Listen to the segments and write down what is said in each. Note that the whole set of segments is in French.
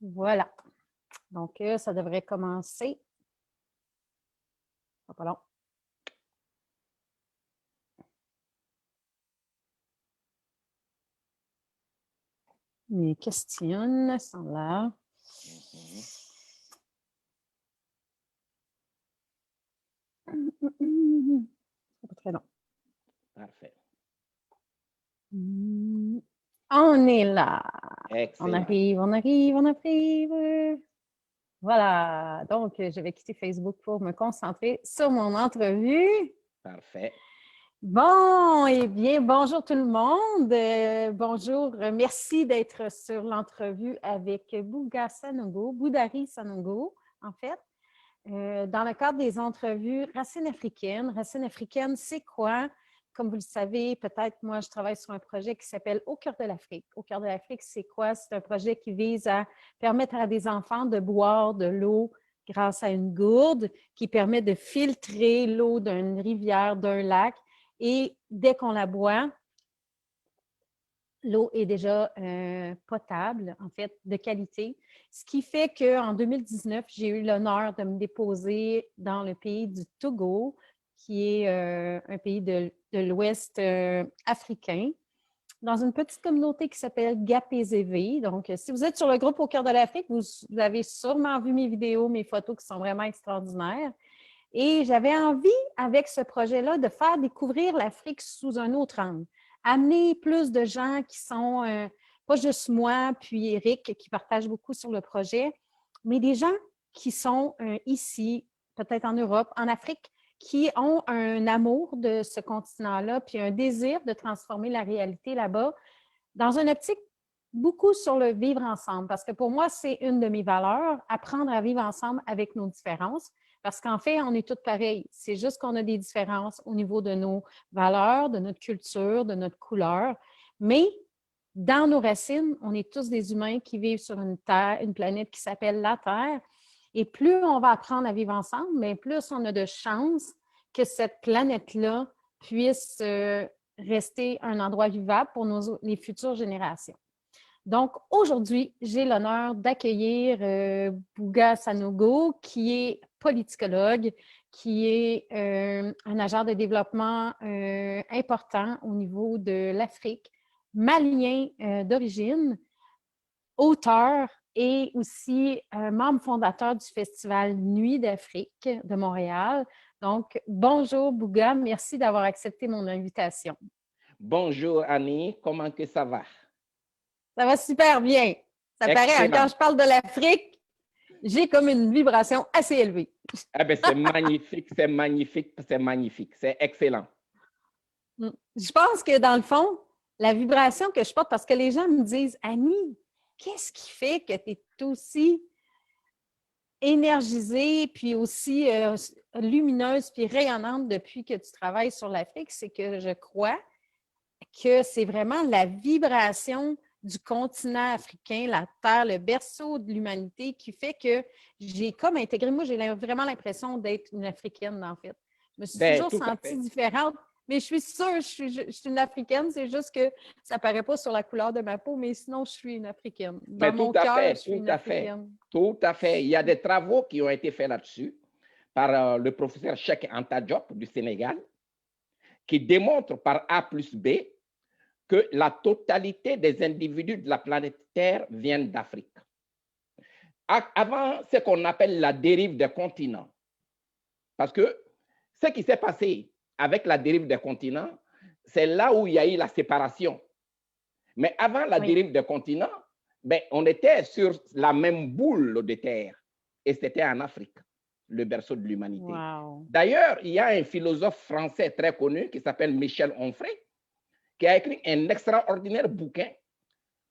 Voilà. Donc, ça devrait commencer. Pas long. Mes questions sont là. C'est pas très long. Parfait. On est là. Excellent. On arrive. Voilà. Donc, je vais quitter Facebook pour me concentrer sur mon entrevue. Parfait. Bon, eh bien, bonjour tout le monde. Bonjour, merci d'être sur l'entrevue avec Bouga Sanogo, Boudari Sanogo, en fait. Dans le cadre des entrevues Racines africaines. Racines africaines, c'est quoi? Comme vous le savez, peut-être moi, je travaille sur un projet qui s'appelle Au cœur de l'Afrique. Au cœur de l'Afrique, c'est quoi? C'est un projet qui vise à permettre à des enfants de boire de l'eau grâce à une gourde qui permet de filtrer l'eau d'une rivière, d'un lac. Et dès qu'on la boit, l'eau est déjà potable, en fait, de qualité. Ce qui fait qu'en 2019, j'ai eu l'honneur de me déposer dans le pays du Togo, qui est un pays de l'Ouest africain, dans une petite communauté qui s'appelle Gapézévé. Donc, si vous êtes sur le groupe Au cœur de l'Afrique, vous avez sûrement vu mes vidéos, mes photos qui sont vraiment extraordinaires. Et j'avais envie, avec ce projet-là, de faire découvrir l'Afrique sous un autre angle. Amener plus de gens qui sont, pas juste moi, puis Eric, qui partagent beaucoup sur le projet, mais des gens qui sont ici, peut-être en Europe, en Afrique, qui ont un amour de ce continent-là, puis un désir de transformer la réalité là-bas, dans une optique beaucoup sur le vivre ensemble. Parce que pour moi, c'est une de mes valeurs, apprendre à vivre ensemble avec nos différences. Parce qu'en fait, on est tous pareils. C'est juste qu'on a des différences au niveau de nos valeurs, de notre culture, de notre couleur. Mais dans nos racines, on est tous des humains qui vivent sur une terre, une planète qui s'appelle la Terre. Et plus on va apprendre à vivre ensemble, mais plus on a de chances que cette planète-là puisse rester un endroit vivable pour les futures générations. Donc, aujourd'hui, j'ai l'honneur d'accueillir Bouga Sanogo, qui est politicologue, qui est un agent de développement important au niveau de l'Afrique, malien d'origine, auteur et aussi membre fondateur du Festival Nuit d'Afrique de Montréal. Donc, bonjour Bouga, merci d'avoir accepté mon invitation. Bonjour Annie, comment que ça va? Ça va super bien. Ça paraît, hein, quand je parle de l'Afrique, j'ai comme une vibration assez élevée. Eh bien, c'est magnifique, c'est magnifique, c'est magnifique, c'est excellent. Je pense que dans le fond, la vibration que je porte, parce que les gens me disent, Annie, qu'est-ce qui fait que tu es aussi énergisée, puis aussi lumineuse, puis rayonnante depuis que tu travailles sur l'Afrique? C'est que je crois que c'est vraiment la vibration du continent africain, la Terre, le berceau de l'humanité qui fait que j'ai comme intégré, moi j'ai vraiment l'impression d'être une Africaine en fait. Je me suis toujours sentie différente, mais je suis sûre, je suis une Africaine, c'est juste que ça ne paraît pas sur la couleur de ma peau, mais sinon je suis une Africaine. Dans mon cœur, je suis une Africaine. Tout à fait. Il y a des travaux qui ont été faits là-dessus par le professeur Cheikh Anta Diop du Sénégal, qui démontre par A plus B que la totalité des individus de la planète Terre viennent d'Afrique. Avant ce qu'on appelle la dérive des continents, parce que ce qui s'est passé avec la dérive des continents, c'est là où il y a eu la séparation. Mais avant la dérive des continents, ben, on était sur la même boule de terre, et c'était en Afrique, le berceau de l'humanité. Wow. D'ailleurs, il y a un philosophe français très connu qui s'appelle Michel Onfray, qui a écrit un extraordinaire bouquin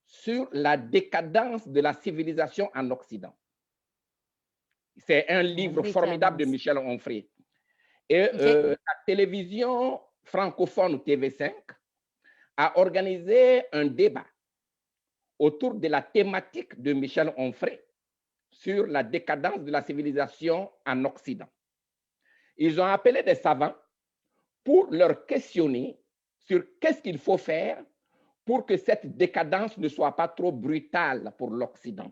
sur la décadence de la civilisation en Occident. C'est un livre formidable de Michel Onfray. Et la télévision francophone TV5 a organisé un débat autour de la thématique de Michel Onfray sur la décadence de la civilisation en Occident. Ils ont appelé des savants pour leur questionner sur qu'est-ce qu'il faut faire pour que cette décadence ne soit pas trop brutale pour l'Occident.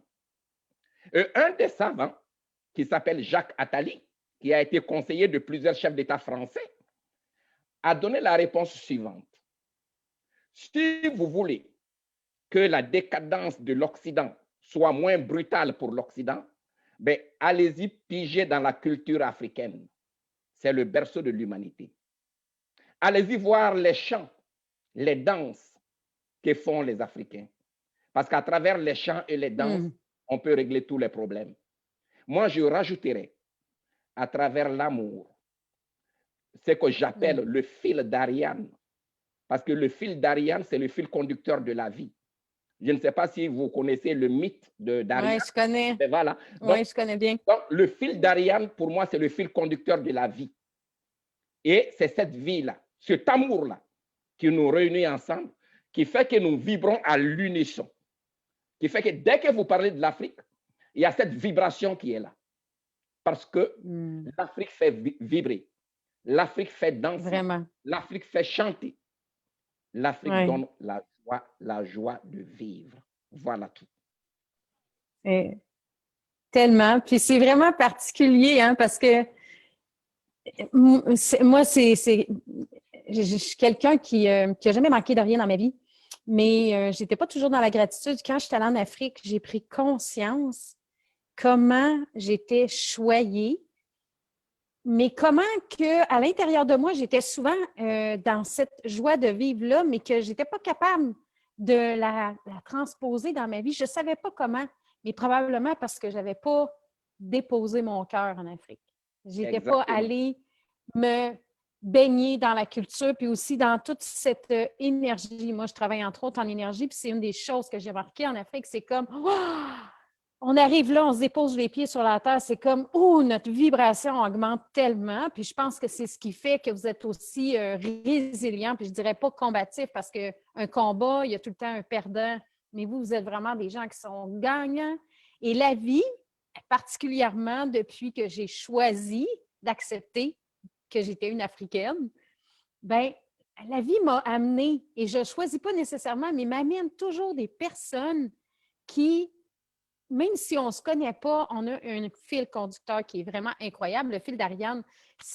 Et un des savants, qui s'appelle Jacques Attali, qui a été conseiller de plusieurs chefs d'État français, a donné la réponse suivante. Si vous voulez que la décadence de l'Occident soit moins brutale pour l'Occident, ben, allez-y piger dans la culture africaine. C'est le berceau de l'humanité. Allez-y voir les chants, les danses que font les Africains. Parce qu'à travers les chants et les danses, on peut régler tous les problèmes. Moi, je rajouterais, à travers l'amour, ce que j'appelle le fil d'Ariane. Parce que le fil d'Ariane, c'est le fil conducteur de la vie. Je ne sais pas si vous connaissez le mythe d'Ariane. Oui, je connais. Mais voilà. Oui, je connais bien. Donc, le fil d'Ariane, pour moi, c'est le fil conducteur de la vie. Et c'est cette vie-là, cet amour-là, qui nous réunit ensemble, qui fait que nous vibrons à l'unisson. Qui fait que dès que vous parlez de l'Afrique, il y a cette vibration qui est là. Parce que l'Afrique fait vibrer. L'Afrique fait danser. L'Afrique fait chanter. L'Afrique donne la joie de vivre. Voilà tout. Et tellement. Puis c'est vraiment particulier, hein, parce que moi, je suis quelqu'un qui n'a jamais manqué de rien dans ma vie, mais je n'étais pas toujours dans la gratitude. Quand je suis allée en Afrique, j'ai pris conscience comment j'étais choyée, mais comment que à l'intérieur de moi, j'étais souvent dans cette joie de vivre-là, mais que je n'étais pas capable de la transposer dans ma vie. Je ne savais pas comment, mais probablement parce que je n'avais pas déposé mon cœur en Afrique. Je n'étais pas allée me baigner dans la culture, puis aussi dans toute cette énergie. Moi, je travaille entre autres en énergie, puis c'est une des choses que j'ai remarquées en Afrique, c'est comme on arrive là, on se dépose les pieds sur la terre, c'est comme notre vibration augmente tellement, puis je pense que c'est ce qui fait que vous êtes aussi résilient, puis je dirais pas combatif, parce qu'un combat, il y a tout le temps un perdant, mais vous êtes vraiment des gens qui sont gagnants. Et la vie, particulièrement depuis que j'ai choisi d'accepter que j'étais une Africaine, bien, la vie m'a amenée, et je ne choisis pas nécessairement, mais m'amène toujours des personnes qui, même si on ne se connaît pas, on a un fil conducteur qui est vraiment incroyable. Le fil d'Ariane,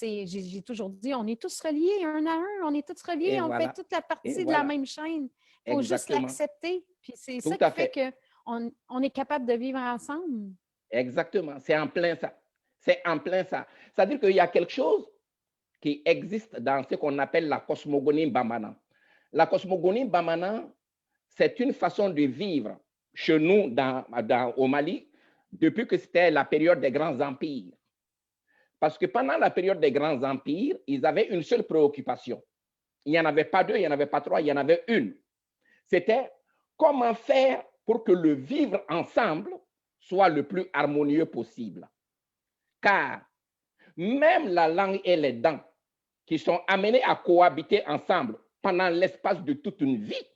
j'ai toujours dit, on est tous reliés un à un, on est tous reliés, et on fait toute la partie de la même chaîne. Il faut juste l'accepter. Puis c'est ça qui fait qu'on est capable de vivre ensemble. Exactement, c'est en plein ça. C'est en plein ça. C'est-à-dire qu'il y a quelque chose qui existe dans ce qu'on appelle la cosmogonie Bamana. La cosmogonie Bamana, c'est une façon de vivre chez nous au Mali depuis que c'était la période des grands empires. Parce que pendant la période des grands empires, ils avaient une seule préoccupation. Il n'y en avait pas deux, il n'y en avait pas trois, il y en avait une. C'était comment faire pour que le vivre ensemble soit le plus harmonieux possible. Car même la langue et les dents qui sont amenés à cohabiter ensemble pendant l'espace de toute une vie,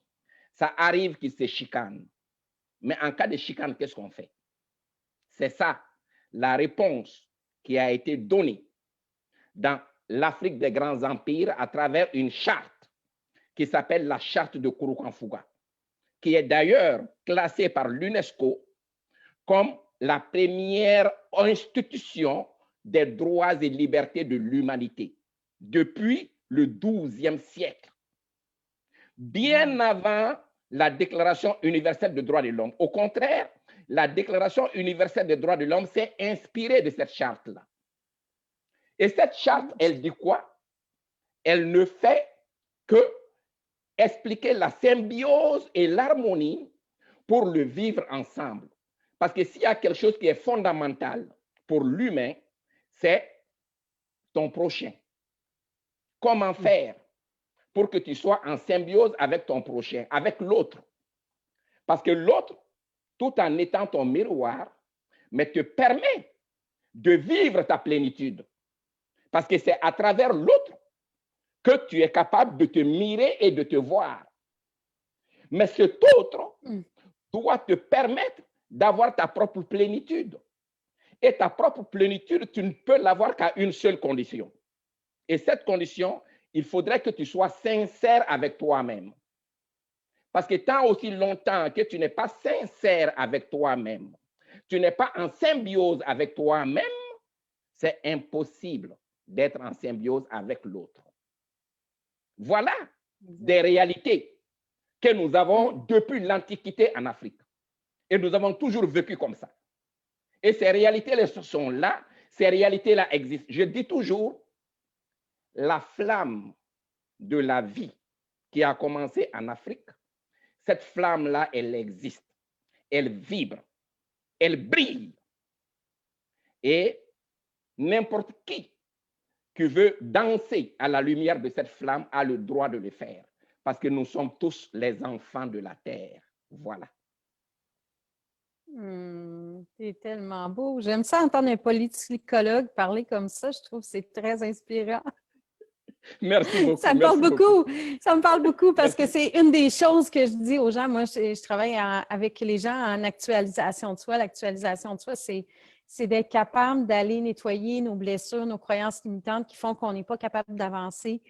ça arrive qu'ils se chicanent. Mais en cas de chicane, qu'est-ce qu'on fait? C'est ça, la réponse qui a été donnée dans l'Afrique des grands empires à travers une charte qui s'appelle la charte de Kouroukanfouga, qui est d'ailleurs classée par l'UNESCO comme la première institution des droits et libertés de l'humanité depuis le XIIe siècle, bien avant la Déclaration universelle des droits de l'homme. Au contraire, la Déclaration universelle des droits de l'homme s'est inspirée de cette charte-là. Et cette charte, elle dit quoi? Elle ne fait que expliquer la symbiose et l'harmonie pour le vivre ensemble. Parce que s'il y a quelque chose qui est fondamental pour l'humain, c'est ton prochain. Comment faire pour que tu sois en symbiose avec ton prochain, avec l'autre? Parce que l'autre, tout en étant ton miroir, mais te permet de vivre ta plénitude. Parce que c'est à travers l'autre que tu es capable de te mirer et de te voir. Mais cet autre doit te permettre d'avoir ta propre plénitude. Et ta propre plénitude, tu ne peux l'avoir qu'à une seule condition. Et cette condition, il faudrait que tu sois sincère avec toi-même. Parce que tant aussi longtemps que tu n'es pas sincère avec toi-même, tu n'es pas en symbiose avec toi-même, c'est impossible d'être en symbiose avec l'autre. Voilà des réalités que nous avons depuis l'Antiquité en Afrique. Et nous avons toujours vécu comme ça. Et ces réalités-là sont là, ces réalités-là existent. Je dis toujours, la flamme de la vie qui a commencé en Afrique, cette flamme-là, elle existe, elle vibre, elle brille. Et n'importe qui veut danser à la lumière de cette flamme a le droit de le faire, parce que nous sommes tous les enfants de la terre. Voilà. C'est tellement beau. J'aime ça entendre un politicologue parler comme ça. Je trouve que c'est très inspirant. Merci beaucoup. Ça me parle beaucoup. Ça me parle beaucoup parce Merci. que c'est une des choses que je dis aux gens. Moi, je travaille avec les gens en actualisation de soi. L'actualisation de soi, c'est d'être capable d'aller nettoyer nos blessures, nos croyances limitantes qui font qu'on n'est pas capable d'avancer.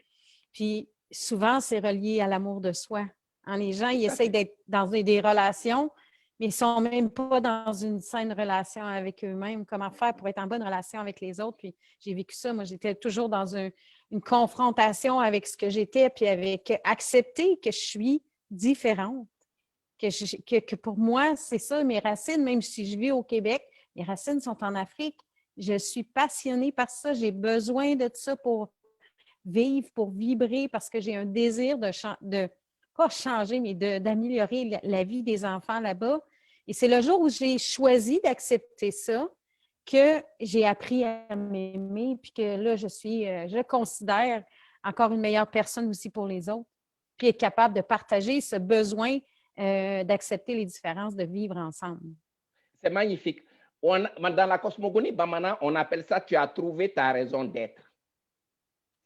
Puis souvent, c'est relié à l'amour de soi. Les gens, ils essayent d'être dans des relations, mais ils ne sont même pas dans une saine relation avec eux-mêmes. Comment faire pour être en bonne relation avec les autres? Puis j'ai vécu ça. Moi, j'étais toujours dans une confrontation avec ce que j'étais, puis avec accepter que je suis différente. Que pour moi, c'est ça, mes racines, même si je vis au Québec, mes racines sont en Afrique. Je suis passionnée par ça. J'ai besoin de ça pour vivre, pour vibrer, parce que j'ai un désir de pas changer, mais d'améliorer la vie des enfants là-bas. Et c'est le jour où j'ai choisi d'accepter ça que j'ai appris à m'aimer, puis que là, je considère encore une meilleure personne aussi pour les autres, puis être capable de partager ce besoin d'accepter les différences, de vivre ensemble. C'est magnifique. Dans la cosmogonie Bamana, on appelle ça « tu as trouvé ta raison d'être ».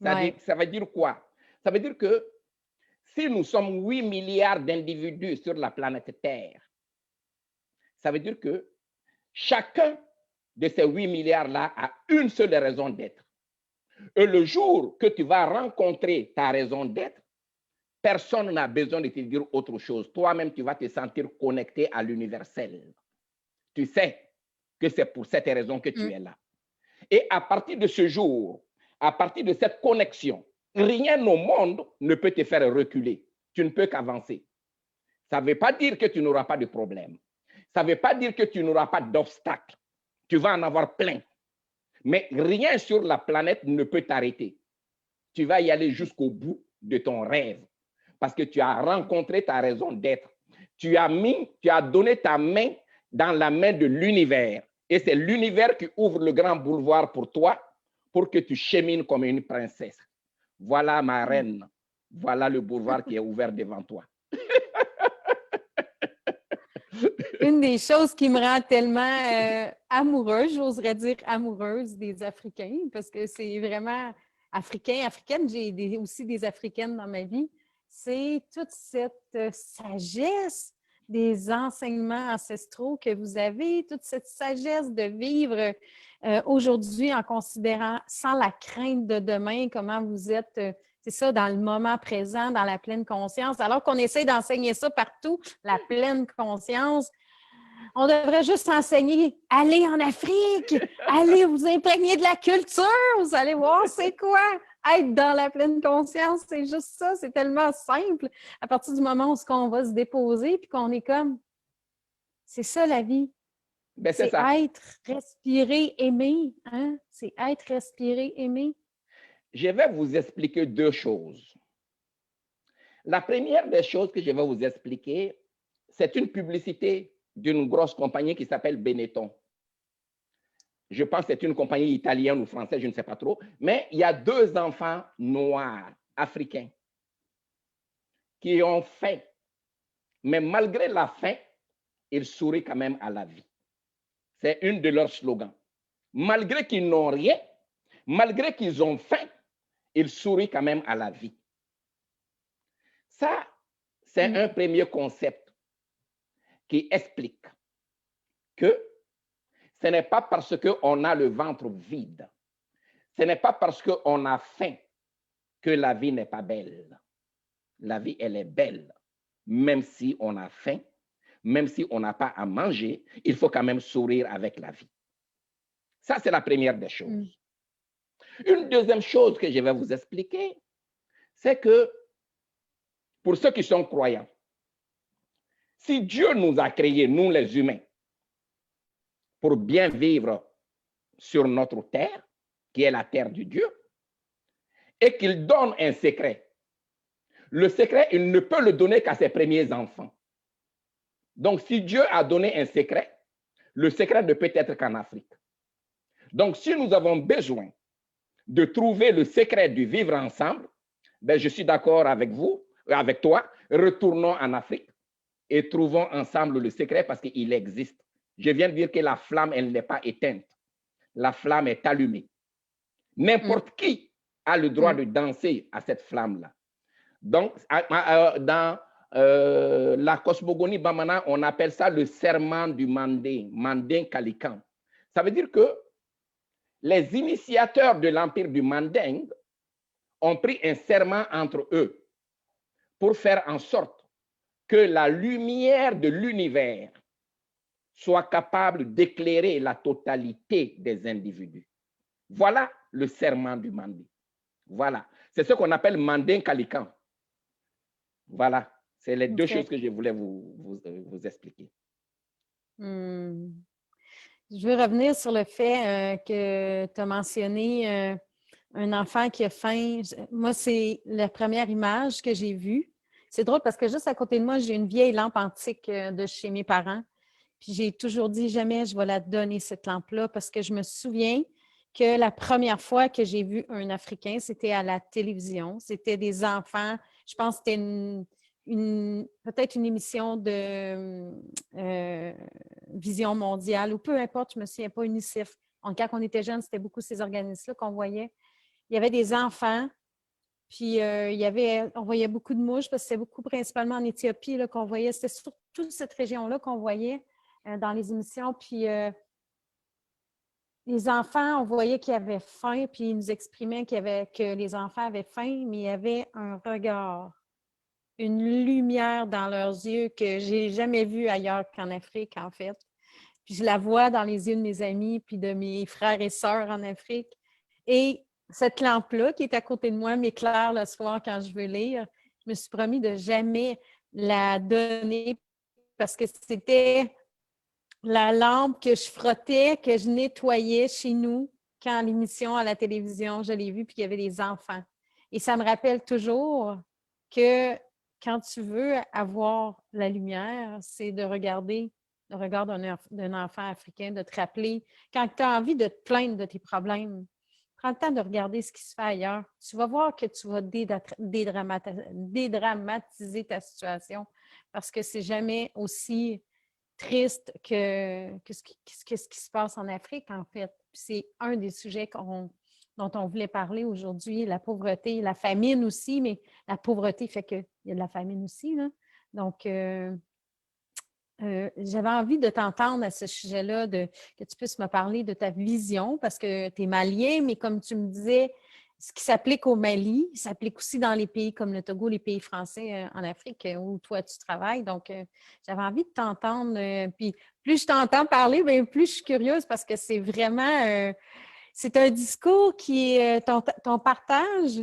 Ça veut dire quoi? Ça veut dire que si nous sommes 8 milliards d'individus sur la planète Terre, ça veut dire que chacun de ces 8 milliards-là a une seule raison d'être. Et le jour que tu vas rencontrer ta raison d'être, personne n'a besoin de te dire autre chose. Toi-même, tu vas te sentir connecté à l'universel. Tu sais que c'est pour cette raison que tu es là. Et à partir de ce jour, à partir de cette connexion, rien au monde ne peut te faire reculer. Tu ne peux qu'avancer. Ça ne veut pas dire que tu n'auras pas de problème. Ça ne veut pas dire que tu n'auras pas d'obstacles. Tu vas en avoir plein. Mais rien sur la planète ne peut t'arrêter. Tu vas y aller jusqu'au bout de ton rêve. Parce que tu as rencontré ta raison d'être. Tu as donné ta main dans la main de l'univers. Et c'est l'univers qui ouvre le grand boulevard pour toi, pour que tu chemines comme une princesse. Voilà ma reine. Voilà le boulevard qui est ouvert devant toi. Une des choses qui me rend tellement amoureuse, j'oserais dire amoureuse des Africains, parce que c'est vraiment africain, africaine, j'ai aussi des Africaines dans ma vie, c'est toute cette sagesse des enseignements ancestraux que vous avez, toute cette sagesse de vivre aujourd'hui en considérant sans la crainte de demain, comment vous êtes, c'est ça, dans le moment présent, dans la pleine conscience, alors qu'on essaie d'enseigner ça partout, la pleine conscience. On devrait juste enseigner, allez en Afrique, allez vous imprégner de la culture, vous allez voir c'est quoi, être dans la pleine conscience, c'est juste ça, c'est tellement simple. À partir du moment où on va se déposer, puis qu'on est comme, c'est ça la vie. Ben, c'est être, respirer, aimer. Hein? C'est être, respirer, aimer. Je vais vous expliquer deux choses. La première des choses que je vais vous expliquer, c'est une publicité d'une grosse compagnie qui s'appelle Benetton. Je pense que c'est une compagnie italienne ou française, je ne sais pas trop. Mais il y a deux enfants noirs, africains, qui ont faim. Mais malgré la faim, ils sourient quand même à la vie. C'est une de leurs slogans. Malgré qu'ils n'ont rien, malgré qu'ils ont faim, ils sourient quand même à la vie. Ça, c'est un premier concept qui explique que ce n'est pas parce qu'on a le ventre vide, ce n'est pas parce qu'on a faim que la vie n'est pas belle. La vie, elle est belle, même si on a faim, même si on n'a pas à manger, il faut quand même sourire avec la vie. Ça, c'est la première des choses. Une deuxième chose que je vais vous expliquer, c'est que pour ceux qui sont croyants, si Dieu nous a créés, nous les humains, pour bien vivre sur notre terre, qui est la terre de Dieu, et qu'il donne un secret, le secret, il ne peut le donner qu'à ses premiers enfants. Donc, si Dieu a donné un secret, le secret ne peut être qu'en Afrique. Donc, si nous avons besoin de trouver le secret du vivre ensemble, ben, je suis d'accord avec vous, avec toi, retournons en Afrique et trouvons ensemble le secret parce qu'il existe. Je viens de dire que la flamme, elle n'est pas éteinte. La flamme est allumée. N'importe qui a le droit de danser à cette flamme-là. Donc, dans la cosmogonie Bamana, on appelle ça le serment du Mandé, Mandin Kalikan. Ça veut dire que les initiateurs de l'empire du Manding ont pris un serment entre eux pour faire en sorte que la lumière de l'univers soit capable d'éclairer la totalité des individus. Voilà le serment du Mandé. Voilà. C'est ce qu'on appelle Mandin Kalikan. Voilà. C'est les deux choses que je voulais vous expliquer. Je veux revenir sur le fait que tu as mentionné un enfant qui a faim. Moi, c'est la première image que j'ai vue. C'est drôle parce que juste à côté de moi, j'ai une vieille lampe antique de chez mes parents. Puis j'ai toujours dit, jamais je vais la donner, cette lampe-là, parce que je me souviens que la première fois que j'ai vu un Africain, c'était à la télévision. C'était des enfants, je pense que c'était peut-être une émission de Vision mondiale ou peu importe, je ne me souviens pas, UNICEF. Quand on était jeunes, c'était beaucoup ces organismes-là qu'on voyait. Il y avait des enfants, puis on voyait beaucoup de mouches parce que c'était beaucoup principalement en Éthiopie qu'on voyait. C'était surtout cette région-là qu'on voyait dans les émissions. Puis les enfants, on voyait qu'ils avaient faim, puis ils nous exprimaient que les enfants avaient faim, mais il y avait un regard, une lumière dans leurs yeux que j'ai jamais vue ailleurs qu'en Afrique, en fait. Puis je la vois dans les yeux de mes amis, puis de mes frères et sœurs en Afrique. Et cette lampe-là qui est à côté de moi m'éclaire le soir quand je veux lire. Je me suis promis de jamais la donner parce que c'était la lampe que je frottais, que je nettoyais chez nous quand l'émission à la télévision, je l'ai vue, puis il y avait des enfants. Et ça me rappelle toujours que quand tu veux avoir la lumière, c'est de regarder le regard d'un enfant africain, de te rappeler, quand tu as envie de te plaindre de tes problèmes, prends le temps de regarder ce qui se fait ailleurs. Tu vas voir que tu vas dédramatiser ta situation parce que c'est jamais aussi triste que ce qui se passe en Afrique, en fait. C'est un des sujets dont on voulait parler aujourd'hui, la pauvreté, la famine aussi, mais la pauvreté fait qu'il y a de la famine aussi, là. Donc, j'avais envie de t'entendre à ce sujet-là, que tu puisses me parler de ta vision, parce que tu es malien, mais comme tu me disais, ce qui s'applique au Mali s'applique aussi dans les pays comme le Togo, les pays français en Afrique où toi tu travailles. Donc, j'avais envie de t'entendre. Puis, plus je t'entends parler, bien, plus je suis curieuse parce que c'est vraiment, c'est un discours qui est, ton partage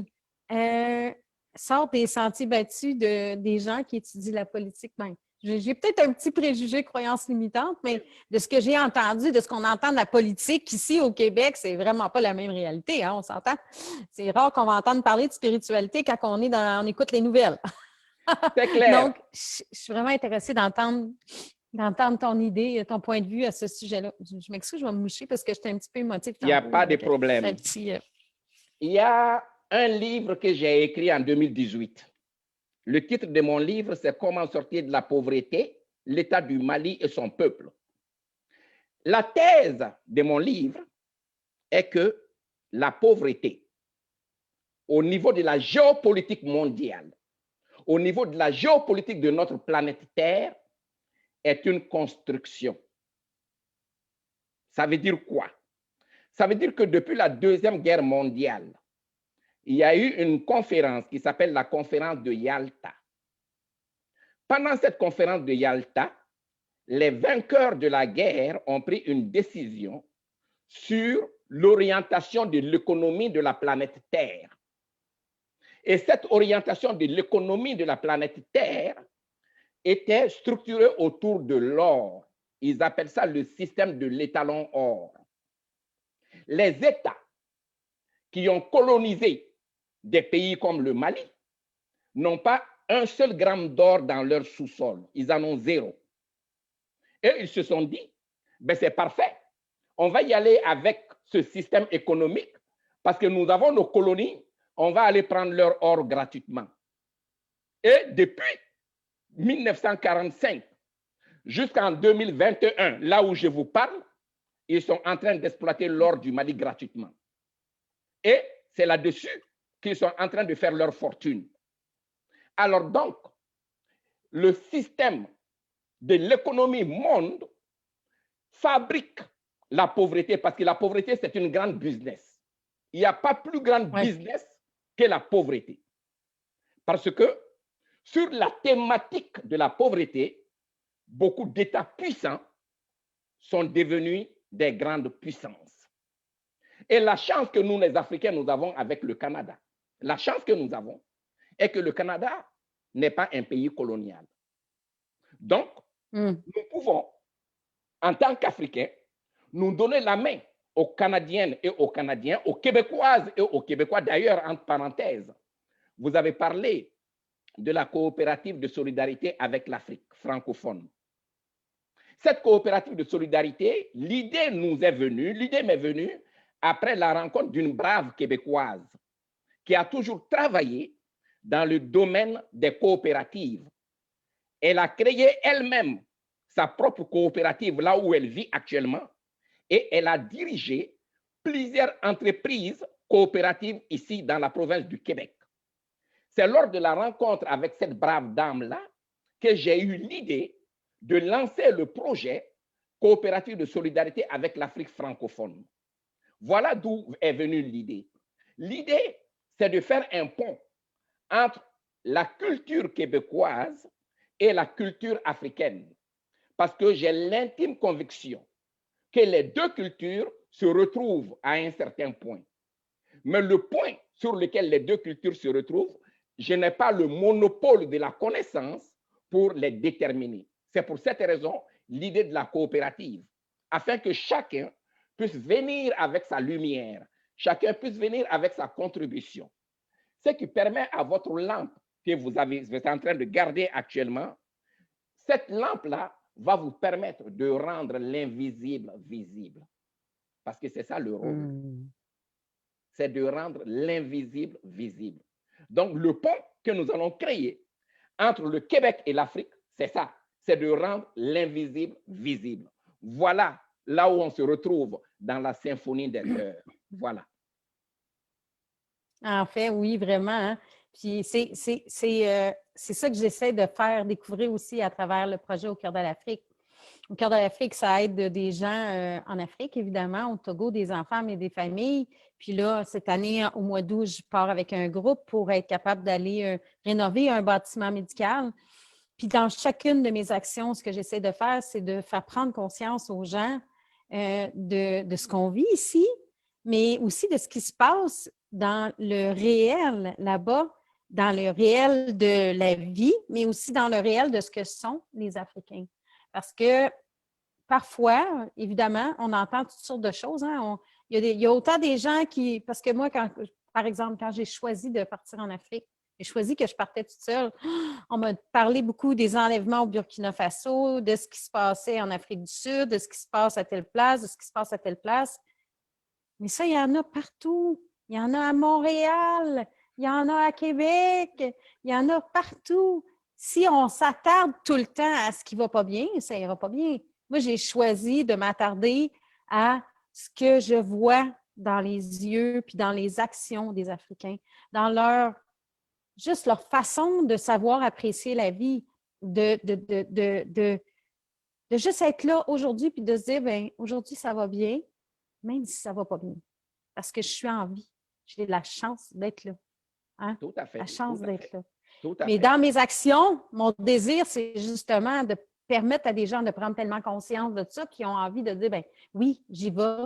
sort des sentiers battus des gens qui étudient la politique. Ben, j'ai peut-être un petit préjugé, croyance limitante, mais de ce que j'ai entendu, de ce qu'on entend de la politique ici au Québec, c'est vraiment pas la même réalité, hein, on s'entend. C'est rare qu'on va entendre parler de spiritualité quand on écoute les nouvelles. C'est clair. Donc, je suis vraiment intéressée d'entendre ton idée, ton point de vue à ce sujet-là. Je m'excuse, je vais me moucher parce que j'étais un petit peu émotive. Il n'y a pas de problème. Il y a un livre que j'ai écrit en 2018. Le titre de mon livre, c'est « Comment sortir de la pauvreté, l'état du Mali et son peuple ». La thèse de mon livre est que la pauvreté, au niveau de la géopolitique mondiale, au niveau de la géopolitique de notre planète Terre, est une construction. Ça veut dire quoi? Ça veut dire que depuis la Deuxième Guerre mondiale, il y a eu une conférence qui s'appelle la conférence de Yalta. Pendant cette conférence de Yalta, les vainqueurs de la guerre ont pris une décision sur l'orientation de l'économie de la planète Terre. Et cette orientation de l'économie de la planète Terre était structurée autour de l'or. Ils appellent ça le système de l'étalon or. Les États qui ont colonisé des pays comme le Mali n'ont pas un seul gramme d'or dans leur sous-sol. Ils en ont 0. Et ils se sont dit, ben c'est parfait, on va y aller avec ce système économique parce que nous avons nos colonies, on va aller prendre leur or gratuitement. Et depuis 1945 jusqu'en 2021, là où je vous parle, ils sont en train d'exploiter l'or du Mali gratuitement. Et c'est là-dessus qu'ils sont en train de faire leur fortune. Alors donc, le système de l'économie monde fabrique la pauvreté parce que la pauvreté, c'est une grande business. Il n'y a pas plus grande business que la pauvreté. Parce que sur la thématique de la pauvreté, beaucoup d'États puissants sont devenus des grandes puissances. Et la chance que nous, les Africains, nous avons avec le Canada, la chance que nous avons est que le Canada n'est pas un pays colonial. Donc, nous pouvons, en tant qu'Africains, nous donner la main aux Canadiennes et aux Canadiens, aux Québécoises et aux Québécois. D'ailleurs, entre parenthèses, vous avez parlé de la coopérative de solidarité avec l'Afrique francophone. Cette coopérative de solidarité, l'idée m'est venue après la rencontre d'une brave Québécoise qui a toujours travaillé dans le domaine des coopératives. Elle a créé elle-même sa propre coopérative là où elle vit actuellement et elle a dirigé plusieurs entreprises coopératives ici dans la province du Québec. C'est lors de la rencontre avec cette brave dame-là que j'ai eu l'idée de lancer le projet coopérative de solidarité avec l'Afrique francophone. Voilà d'où est venue l'idée. L'idée, c'est de faire un pont entre la culture québécoise et la culture africaine. Parce que j'ai l'intime conviction que les deux cultures se retrouvent à un certain point. Mais le point sur lequel les deux cultures se retrouvent, je n'ai pas le monopole de la connaissance pour les déterminer. C'est pour cette raison l'idée de la coopérative, afin que chacun puisse venir avec sa lumière, chacun puisse venir avec sa contribution. Ce qui permet à votre lampe que vous êtes en train de garder actuellement, cette lampe-là va vous permettre de rendre l'invisible visible. Parce que c'est ça le rôle. C'est de rendre l'invisible visible. Donc, le pont que nous allons créer entre le Québec et l'Afrique, c'est ça. C'est de rendre l'invisible visible. Voilà là où on se retrouve dans la symphonie des cœurs. Voilà. En fait, oui, vraiment. Hein? Puis c'est ça que j'essaie de faire découvrir aussi à travers le projet Au cœur de l'Afrique. Au cœur de l'Afrique, ça aide des gens en Afrique, évidemment, au Togo, des enfants et des familles. Puis là, cette année, au mois d'août, je pars avec un groupe pour être capable d'aller rénover un bâtiment médical. Puis dans chacune de mes actions, ce que j'essaie de faire, c'est de faire prendre conscience aux gens de ce qu'on vit ici, mais aussi de ce qui se passe dans le réel là-bas, dans le réel de la vie, mais aussi dans le réel de ce que sont les Africains. Parce que parfois, évidemment, on entend toutes sortes de choses. Hein? Il y a autant des gens qui... Parce que moi, par exemple, quand j'ai choisi de partir en Afrique, j'ai choisi que je partais toute seule. On m'a parlé beaucoup des enlèvements au Burkina Faso, de ce qui se passait en Afrique du Sud, de ce qui se passe à telle place, de ce qui se passe à telle place. Mais ça, il y en a partout. Il y en a à Montréal, il y en a à Québec, il y en a partout. Si on s'attarde tout le temps à ce qui ne va pas bien, ça n'ira pas bien. Moi, j'ai choisi de m'attarder à ce que je vois dans les yeux puis dans les actions des Africains, dans juste leur façon de savoir apprécier la vie, de juste être là aujourd'hui puis de se dire, bien, aujourd'hui, ça va bien, même si ça ne va pas bien. Parce que je suis en vie. J'ai la chance d'être là. Hein? Tout à fait. La chance d'être là. Tout à Mais fait. dans mes actions, mon désir, c'est justement de permettent à des gens de prendre tellement conscience de ça qu'ils ont envie de dire, ben oui, j'y vais.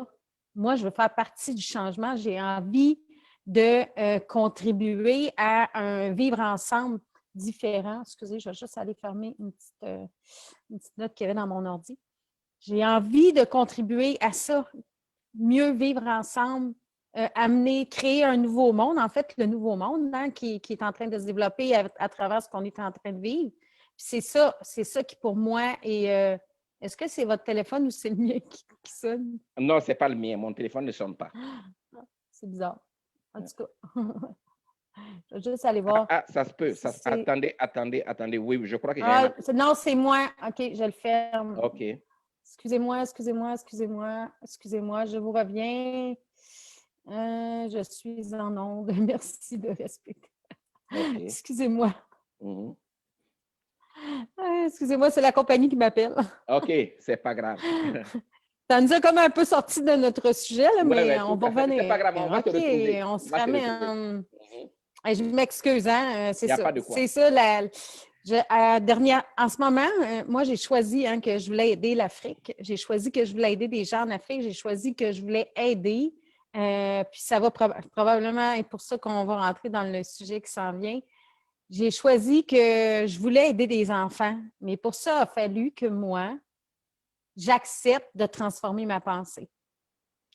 Moi, je veux faire partie du changement. J'ai envie de contribuer à un vivre ensemble différent. Excusez, je vais juste aller fermer une petite note qu'il y avait dans mon ordi. J'ai envie de contribuer à ça, mieux vivre ensemble, créer un nouveau monde, en fait, le nouveau monde qui est en train de se développer à travers ce qu'on est en train de vivre. C'est ça qui, pour moi, est... est-ce que c'est votre téléphone ou c'est le mien qui sonne? Non, ce n'est pas le mien. Mon téléphone ne sonne pas. C'est bizarre. En tout cas, je vais juste aller voir. Ça se peut. Attendez. Oui, je crois que j'ai non, c'est moi. OK, je le ferme. OK. Excusez-moi, je vous reviens. Je suis en onde. Merci de respecter. Okay. Excusez-moi. Excusez-moi, c'est la compagnie qui m'appelle. OK, c'est pas grave. Ça nous a comme un peu sorti de notre sujet, là, mais on va revenir. C'est pas grave, on va se retrouver. On se ramène. Je m'excuse, hein, c'est ça. Pas de quoi. C'est ça, en ce moment, moi, j'ai choisi que je voulais aider l'Afrique. J'ai choisi que je voulais aider des gens en Afrique. J'ai choisi que je voulais aider. Puis ça va probablement être pour ça qu'on va rentrer dans le sujet qui s'en vient. J'ai choisi que je voulais aider des enfants. Mais pour ça, il a fallu que moi, j'accepte de transformer ma pensée.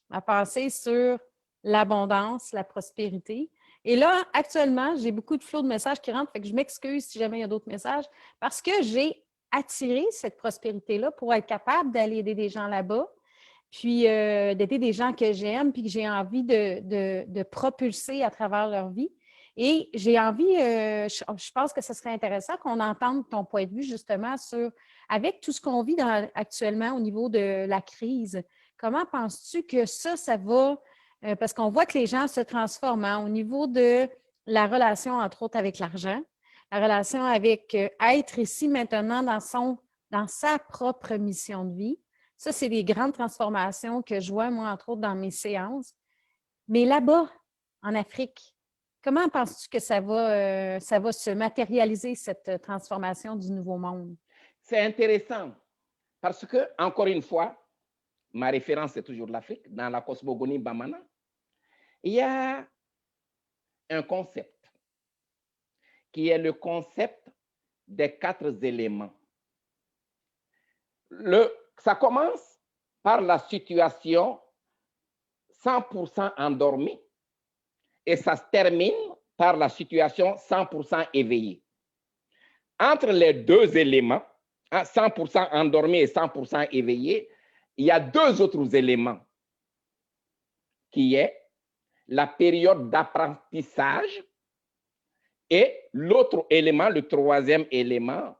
Ma pensée sur l'abondance, la prospérité. Et là, actuellement, j'ai beaucoup de flots de messages qui rentrent, fait que je m'excuse si jamais il y a d'autres messages, parce que j'ai attiré cette prospérité-là pour être capable d'aller aider des gens là-bas, puis d'aider des gens que j'aime, puis que j'ai envie de propulser à travers leur vie. Et j'ai envie, je pense que ce serait intéressant qu'on entende ton point de vue justement sur, avec tout ce qu'on vit actuellement au niveau de la crise, comment penses-tu que ça va... parce qu'on voit que les gens se transforment au niveau de la relation, entre autres, avec l'argent, la relation avec être ici maintenant dans sa propre mission de vie. Ça, c'est des grandes transformations que je vois, moi, entre autres, dans mes séances. Mais là-bas, en Afrique, comment penses-tu que ça va se matérialiser, cette transformation du nouveau monde? C'est intéressant parce que, encore une fois, ma référence est toujours l'Afrique, dans la cosmogonie Bamana. Il y a un concept qui est le concept des 4 éléments. Ça commence par la situation 100% endormie et ça se termine par la situation 100% éveillée. Entre les 2 éléments, 100% endormi et 100% éveillé, il y a 2 autres éléments qui est la période d'apprentissage et l'autre élément, le 3e élément,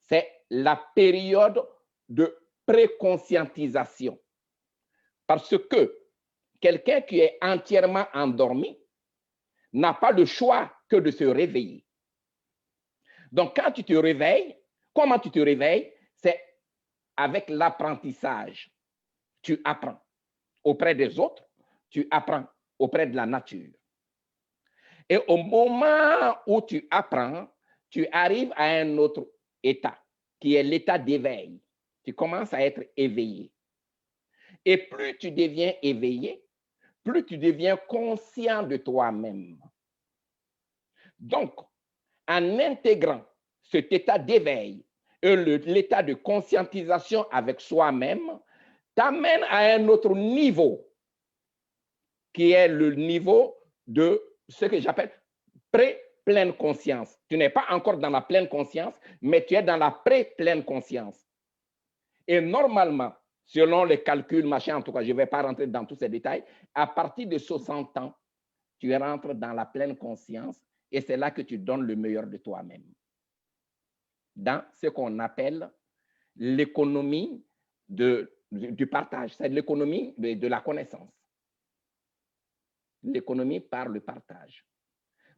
c'est la période de préconscientisation. Parce que quelqu'un qui est entièrement endormi n'a pas le choix que de se réveiller. Donc, quand tu te réveilles, comment tu te réveilles? C'est avec l'apprentissage. Tu apprends auprès des autres, tu apprends auprès de la nature. Et au moment où tu apprends, tu arrives à un autre état, qui est l'état d'éveil. Tu commences à être éveillé. Et plus tu deviens éveillé, plus tu deviens conscient de toi-même. Donc, en intégrant cet état d'éveil et l'état de conscientisation avec soi-même, t'amène à un autre niveau, qui est le niveau de ce que j'appelle pré-pleine conscience. Tu n'es pas encore dans la pleine conscience, mais tu es dans la pré-pleine conscience. Et normalement, selon les calculs, machin, en tout cas, je ne vais pas rentrer dans tous ces détails, à partir de 60 ans, tu rentres dans la pleine conscience et c'est là que tu donnes le meilleur de toi-même. Dans ce qu'on appelle l'économie du partage, c'est l'économie de la connaissance. L'économie par le partage.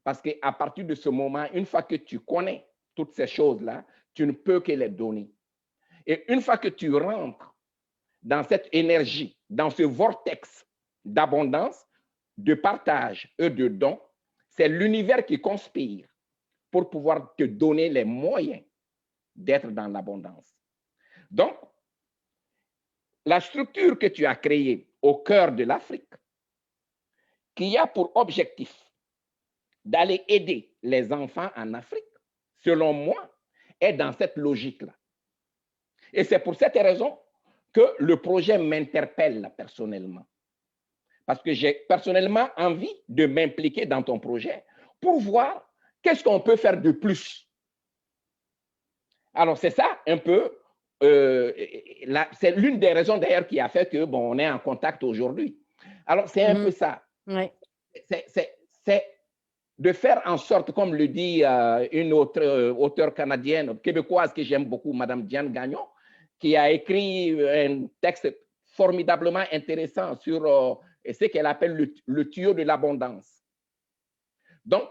Parce qu'à partir de ce moment, une fois que tu connais toutes ces choses-là, tu ne peux que les donner. Et une fois que tu rentres dans cette énergie, dans ce vortex d'abondance, de partage et de don, c'est l'univers qui conspire pour pouvoir te donner les moyens d'être dans l'abondance. Donc, la structure que tu as créée au cœur de l'Afrique, qui a pour objectif d'aller aider les enfants en Afrique, selon moi, est dans cette logique-là. Et c'est pour cette raison que le projet m'interpelle personnellement. Parce que j'ai personnellement envie de m'impliquer dans ton projet pour voir qu'est-ce qu'on peut faire de plus. Alors, c'est ça un peu, c'est l'une des raisons d'ailleurs qui a fait que, bon, on est en contact aujourd'hui. Alors, c'est un peu ça. Ouais. C'est de faire en sorte, comme le dit une autre auteure canadienne, québécoise que j'aime beaucoup, Madame Diane Gagnon, qui a écrit un texte formidablement intéressant sur ce qu'elle appelle le tuyau de l'abondance. Donc,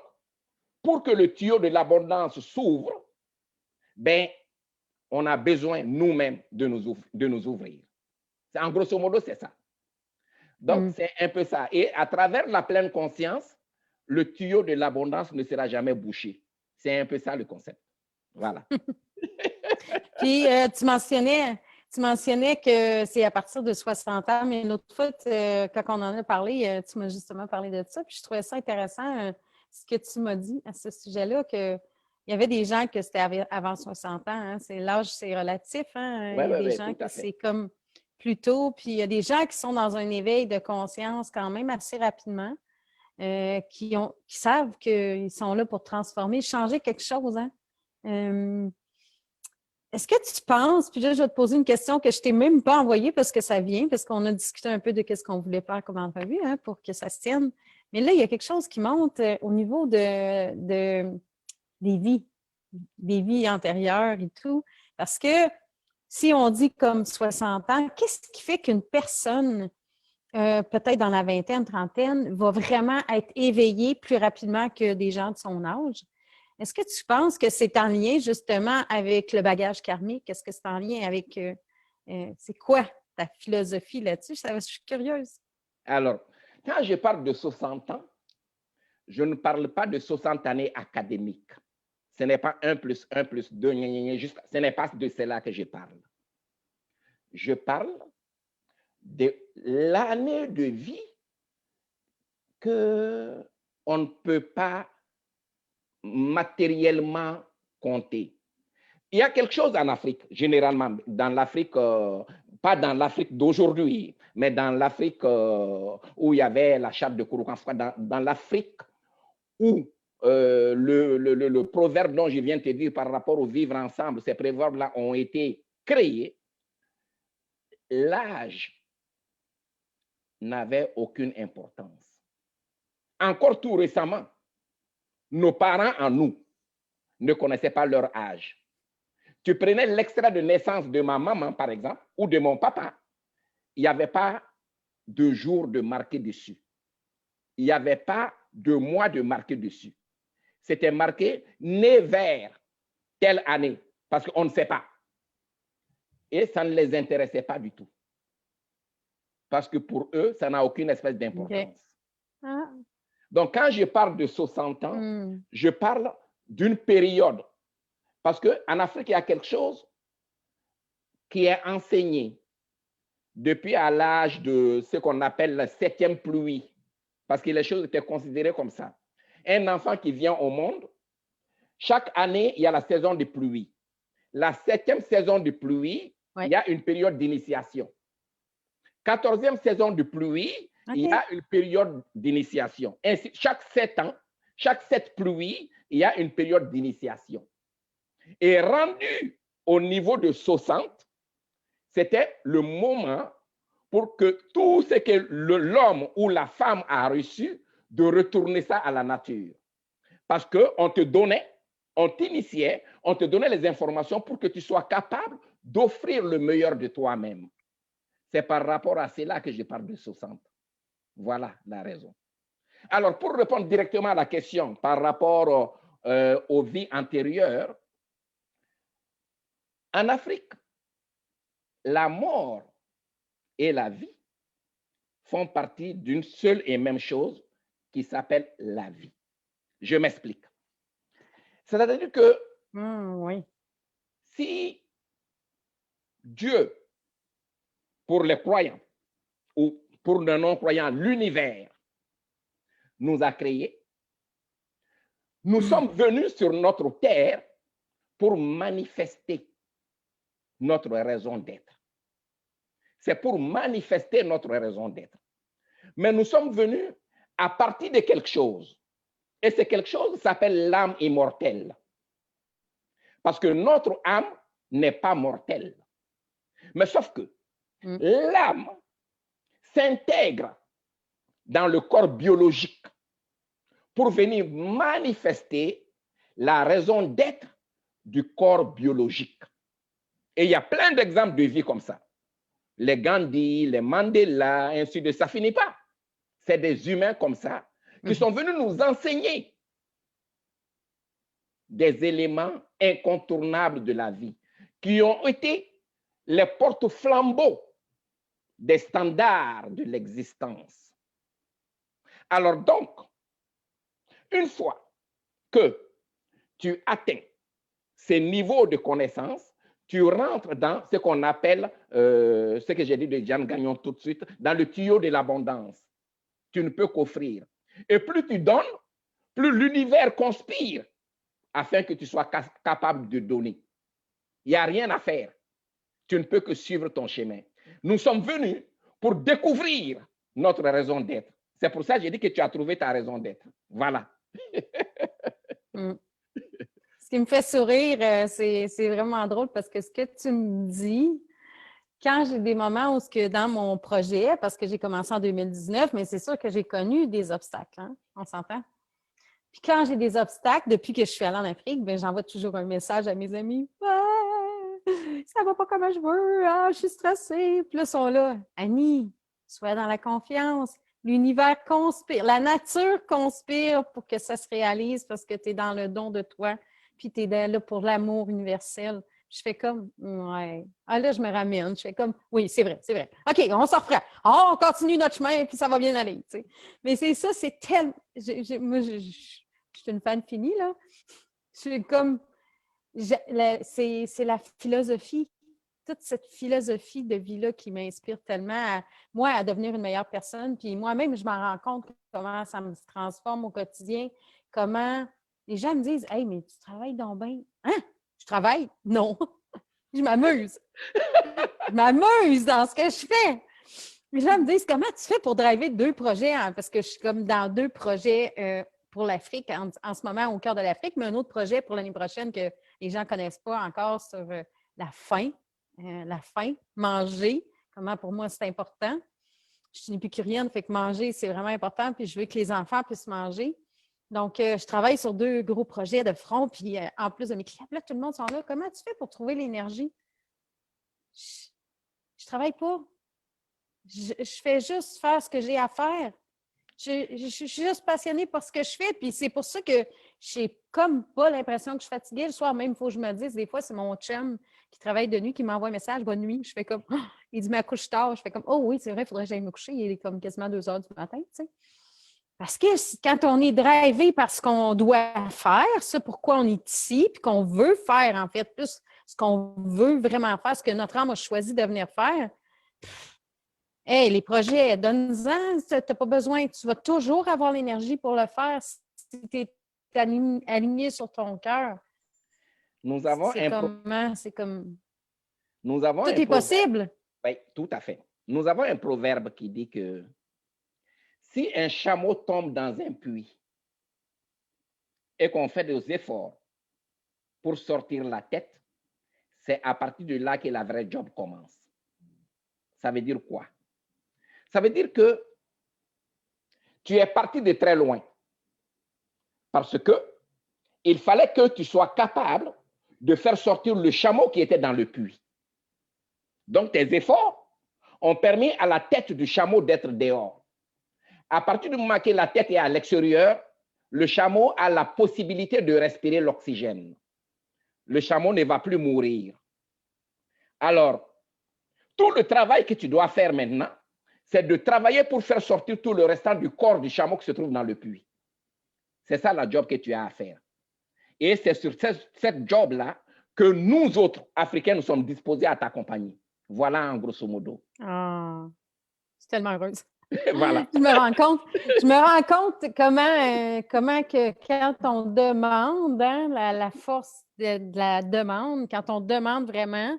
pour que le tuyau de l'abondance s'ouvre, ben, on a besoin nous-mêmes de nous ouvrir. En grosso modo, c'est ça. Donc, c'est un peu ça. Et à travers la pleine conscience, le tuyau de l'abondance ne sera jamais bouché. C'est un peu ça le concept. Voilà. Puis, tu mentionnais que c'est à partir de 60 ans, mais une autre fois, quand on en a parlé, tu m'as justement parlé de ça, puis je trouvais ça intéressant, ce que tu m'as dit à ce sujet-là, qu'il y avait des gens que c'était avant 60 ans, hein, l'âge, c'est relatif, hein, il y a des gens qui c'est comme plus tôt, puis il y a des gens qui sont dans un éveil de conscience quand même assez rapidement, qui savent qu'ils sont là pour transformer, changer quelque chose, hein. Est-ce que tu penses, puis là, je vais te poser une question que je ne t'ai même pas envoyée parce que ça vient, parce qu'on a discuté un peu de ce qu'on voulait faire comme entrevue, hein, pour que ça se tienne. Mais là, il y a quelque chose qui monte au niveau des vies antérieures et tout. Parce que si on dit comme 60 ans, qu'est-ce qui fait qu'une personne, peut-être dans la vingtaine, trentaine, va vraiment être éveillée plus rapidement que des gens de son âge? Est-ce que tu penses que c'est en lien justement avec le bagage karmique? Est-ce que c'est en lien avec... c'est quoi ta philosophie là-dessus? Je suis curieuse. Alors, quand je parle de 60 ans, je ne parle pas de 60 années académiques. Ce n'est pas 1 plus 1 plus 2, ce n'est pas de cela que je parle. Je parle de l'année de vie qu'on ne peut pas matériellement compter. Il y a quelque chose en Afrique, généralement, dans l'Afrique, pas dans l'Afrique d'aujourd'hui, mais dans l'Afrique où il y avait la charte de Kouroukanfra, dans l'Afrique où le proverbe dont je viens de te dire par rapport au vivre ensemble, ces proverbes-là ont été créés, l'âge n'avait aucune importance. Encore tout récemment, nos parents en nous ne connaissaient pas leur âge. Tu prenais l'extrait de naissance de ma maman, par exemple, ou de mon papa, il n'y avait pas de jour de marqué dessus. Il n'y avait pas de mois de marqué dessus. C'était marqué né vers telle année, parce qu'on ne sait pas. Et ça ne les intéressait pas du tout. Parce que pour eux, ça n'a aucune espèce d'importance. Okay. Ah. Donc, quand je parle de 60 ans, je parle d'une période. Parce qu'en Afrique, il y a quelque chose qui est enseigné depuis à l'âge de ce qu'on appelle la 7e pluie, parce que les choses étaient considérées comme ça. Un enfant qui vient au monde, chaque année, il y a la saison de pluie. La 7e saison de pluie, il y a une période d'initiation. 14e saison de pluie, il y a une période d'initiation. Ainsi, chaque 7 ans, chaque 7 pluies, il y a une période d'initiation. Et rendu au niveau de 60, c'était le moment pour que tout ce que l'homme ou la femme a reçu, de retourner ça à la nature. Parce qu'on te donnait, on t'initiait, on te donnait les informations pour que tu sois capable d'offrir le meilleur de toi-même. C'est par rapport à cela que je parle de 60. Voilà la raison. Alors, pour répondre directement à la question par rapport aux vies antérieures, en Afrique, la mort et la vie font partie d'une seule et même chose qui s'appelle la vie. Je m'explique. C'est-à-dire que oui. Si Dieu, pour les croyants, ou pour les non-croyants, l'univers nous a créés. Nous sommes venus sur notre terre pour manifester notre raison d'être. C'est pour manifester notre raison d'être. Mais nous sommes venus à partir de quelque chose. Et c'est quelque chose qui s'appelle l'âme immortelle. Parce que notre âme n'est pas mortelle. Mais sauf que l'âme s'intègre dans le corps biologique pour venir manifester la raison d'être du corps biologique. Et il y a plein d'exemples de vie comme ça. Les Gandhi, les Mandela, ainsi de suite, ça finit pas. C'est des humains comme ça qui sont venus nous enseigner des éléments incontournables de la vie, qui ont été les porte-flambeaux des standards de l'existence. Alors donc, une fois que tu atteins ces niveaux de connaissance, tu rentres dans ce qu'on appelle, ce que j'ai dit de Jeanne Gagnon tout de suite, dans le tuyau de l'abondance. Tu ne peux qu'offrir. Et plus tu donnes, plus l'univers conspire afin que tu sois capable de donner. Il n'y a rien à faire. Tu ne peux que suivre ton chemin. Nous sommes venus pour découvrir notre raison d'être. C'est pour ça que j'ai dit que tu as trouvé ta raison d'être. Voilà. Ce qui me fait sourire, c'est vraiment drôle parce que ce que tu me dis, quand j'ai des moments où dans mon projet, parce que j'ai commencé en 2019, mais c'est sûr que j'ai connu des obstacles, hein? On s'entend? Puis quand j'ai des obstacles, depuis que je suis allée en Afrique, ben, j'envoie toujours un message à mes amis. Ça ne va pas comme je veux, je suis stressée. Puis là, ils sont là. Annie, sois dans la confiance. L'univers conspire, la nature conspire pour que ça se réalise parce que tu es dans le don de toi, puis tu es là pour l'amour universel. Je fais comme, ouais. Ah là, je me ramène. Je fais comme, oui, c'est vrai, c'est vrai. OK, on s'en reprend. On continue notre chemin, puis ça va bien aller. Tu sais. Mais c'est ça, c'est tellement. Moi, je suis une fan finie, là. Je suis comme. C'est la philosophie, toute cette philosophie de vie-là qui m'inspire tellement, à devenir une meilleure personne. Puis moi-même, je m'en rends compte comment ça me transforme au quotidien, comment les gens me disent « Hey, mais tu travailles donc bien. » Hein? Je travaille? Non. Je m'amuse. Je m'amuse dans ce que je fais. Les gens me disent « Comment tu fais pour driver 2 projets? » Parce que je suis comme dans 2 projets pour l'Afrique en ce moment au cœur de l'Afrique, mais un autre projet pour l'année prochaine que les gens ne connaissent pas encore sur la faim, manger, comment pour moi c'est important. Je suis une épicurienne, fait que manger, c'est vraiment important, puis je veux que les enfants puissent manger. Donc, je travaille sur 2 gros projets de front, puis en plus de mes clients, là, tout le monde sont là. Comment tu fais pour trouver l'énergie? Je travaille pas. Je fais juste faire ce que j'ai à faire. Je suis juste passionnée par ce que je fais, puis c'est pour ça que je n'ai comme pas l'impression que je suis fatiguée. Le soir même, il faut que je me dise, des fois, c'est mon chum qui travaille de nuit qui m'envoie un message, bonne nuit. Je fais comme, oh! Il dit, mais à couche tard. Je fais comme, oh oui, c'est vrai, il faudrait que j'aille me coucher. Il est comme quasiment 2 heures du matin, tu sais. Parce que quand on est drivé par ce qu'on doit faire, ça, pourquoi on est ici, puis qu'on veut faire, en fait, plus ce qu'on veut vraiment faire, ce que notre âme a choisi de venir faire, hey, les projets, donne-en, tu n'as pas besoin. Tu vas toujours avoir l'énergie pour le faire si tu es aligné sur ton cœur. Nous avons c'est comme... Nous avons tout est possible. Oui, tout à fait. Nous avons un proverbe qui dit que si un chameau tombe dans un puits et qu'on fait des efforts pour sortir la tête, c'est à partir de là que la vraie job commence. Ça veut dire quoi? Ça veut dire que tu es parti de très loin parce que il fallait que tu sois capable de faire sortir le chameau qui était dans le puits. Donc, tes efforts ont permis à la tête du chameau d'être dehors. À partir du moment que la tête est à l'extérieur, le chameau a la possibilité de respirer l'oxygène. Le chameau ne va plus mourir. Alors, tout le travail que tu dois faire maintenant, c'est de travailler pour faire sortir tout le restant du corps du chameau qui se trouve dans le puits. C'est ça la job que tu as à faire. Et c'est sur cette job-là que nous autres, Africains, nous sommes disposés à t'accompagner. Voilà en grosso modo. Ah, je suis tellement heureuse. Voilà. Je me rends compte comment que quand on demande, hein, la force de la demande, quand on demande vraiment,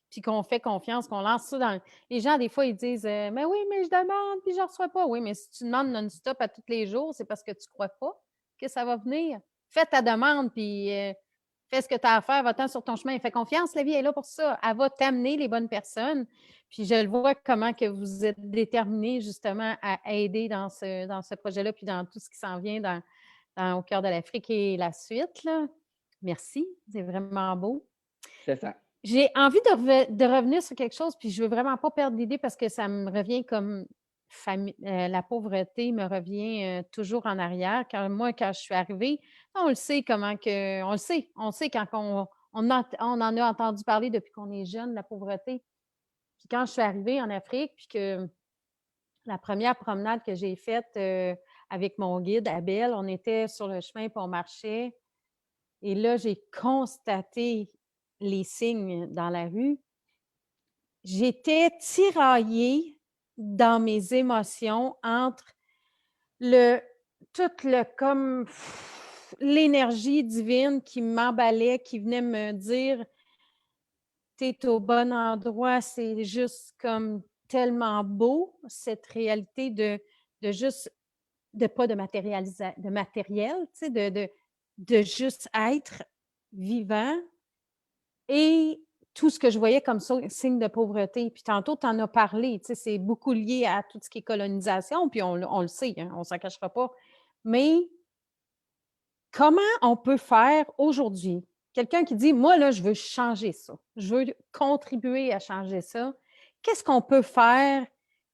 puis qu'on fait confiance, qu'on lance ça dans... Les gens, des fois, ils disent mais oui, mais je demande, puis je ne reçois pas. Oui, mais si tu demandes non-stop à tous les jours, c'est parce que tu ne crois pas que ça va venir. Fais ta demande, puis fais ce que tu as à faire, va-t'en sur ton chemin. Fais confiance, la vie est là pour ça. Elle va t'amener les bonnes personnes. Puis je le vois comment que vous êtes déterminés justement à aider dans ce projet-là, puis dans tout ce qui s'en vient au cœur de l'Afrique et la suite. Là. Merci, c'est vraiment beau. C'est ça. J'ai envie de revenir sur quelque chose, puis je ne veux vraiment pas perdre l'idée parce que ça me revient comme la pauvreté me revient toujours en arrière. Quand je suis arrivée, on le sait comment que. On le sait quand on en a entendu parler depuis qu'on est jeune, la pauvreté. Puis quand je suis arrivée en Afrique, puis que la première promenade que j'ai faite avec mon guide, Abel, on était sur le chemin, puis on marchait. Et là, j'ai constaté les signes dans la rue. J'étais tiraillée dans mes émotions entre comme l'énergie divine qui m'emballait, qui venait me dire tu es au bon endroit, c'est juste comme tellement beau, cette réalité de juste, de pas de matériel, tu sais, de juste être vivant et tout ce que je voyais comme ça, signe de pauvreté. Puis tantôt, tu en as parlé, tu sais, c'est beaucoup lié à tout ce qui est colonisation, puis on le sait, hein, on ne s'en cachera pas. Mais comment on peut faire aujourd'hui? Quelqu'un qui dit, moi, là, je veux changer ça. Je veux contribuer à changer ça. Qu'est-ce qu'on peut faire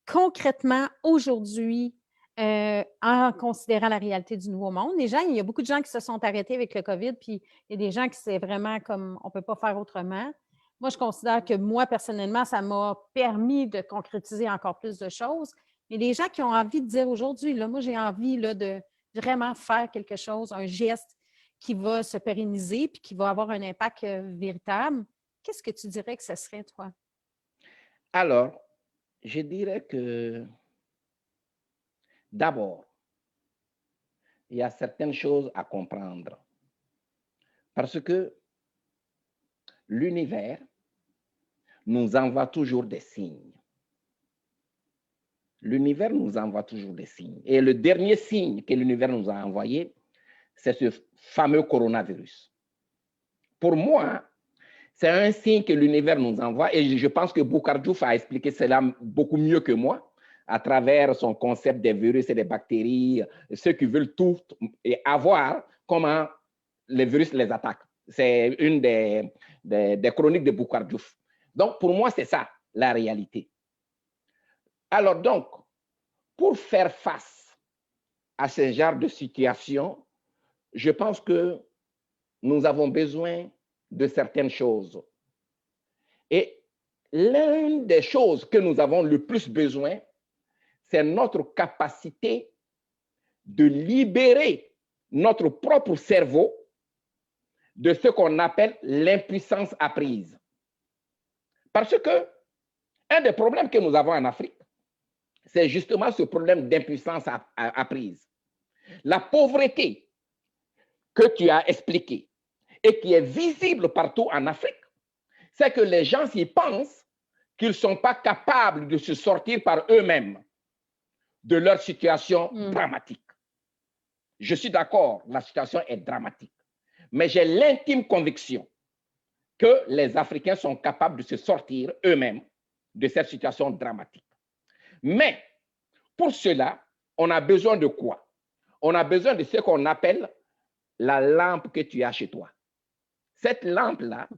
concrètement aujourd'hui en considérant la réalité du nouveau monde? Il y a beaucoup de gens qui se sont arrêtés avec le COVID, puis il y a des gens qui c'est vraiment comme on ne peut pas faire autrement. Moi, je considère que moi, personnellement, ça m'a permis de concrétiser encore plus de choses. Mais les gens qui ont envie de dire aujourd'hui, là, moi, j'ai envie là, de vraiment faire quelque chose, un geste qui va se pérenniser puis qui va avoir un impact véritable, qu'est-ce que tu dirais que ce serait, toi? Alors, je dirais que d'abord, il y a certaines choses à comprendre. Parce que l'univers nous envoie toujours des signes. L'univers nous envoie toujours des signes. Et le dernier signe que l'univers nous a envoyé, c'est ce fameux coronavirus. Pour moi, c'est un signe que l'univers nous envoie et je pense que Boukhar Diouf a expliqué cela beaucoup mieux que moi à travers son concept des virus et des bactéries, ceux qui veulent tout et avoir comment les virus les attaquent. C'est une des chroniques de Boukhar Diouf. Donc, pour moi, c'est ça, la réalité. Alors donc, pour faire face à ce genre de situation, je pense que nous avons besoin de certaines choses. Et l'une des choses que nous avons le plus besoin, c'est notre capacité de libérer notre propre cerveau de ce qu'on appelle l'impuissance apprise. Parce que un des problèmes que nous avons en Afrique, c'est justement ce problème d'impuissance apprise. La pauvreté que tu as expliquée et qui est visible partout en Afrique, c'est que les gens s'y pensent qu'ils ne sont pas capables de se sortir par eux-mêmes de leur situation dramatique. Je suis d'accord, la situation est dramatique, mais j'ai l'intime conviction que les Africains sont capables de se sortir eux-mêmes de cette situation dramatique. Mais pour cela, on a besoin de quoi? On a besoin de ce qu'on appelle la lampe que tu as chez toi. Cette lampe-là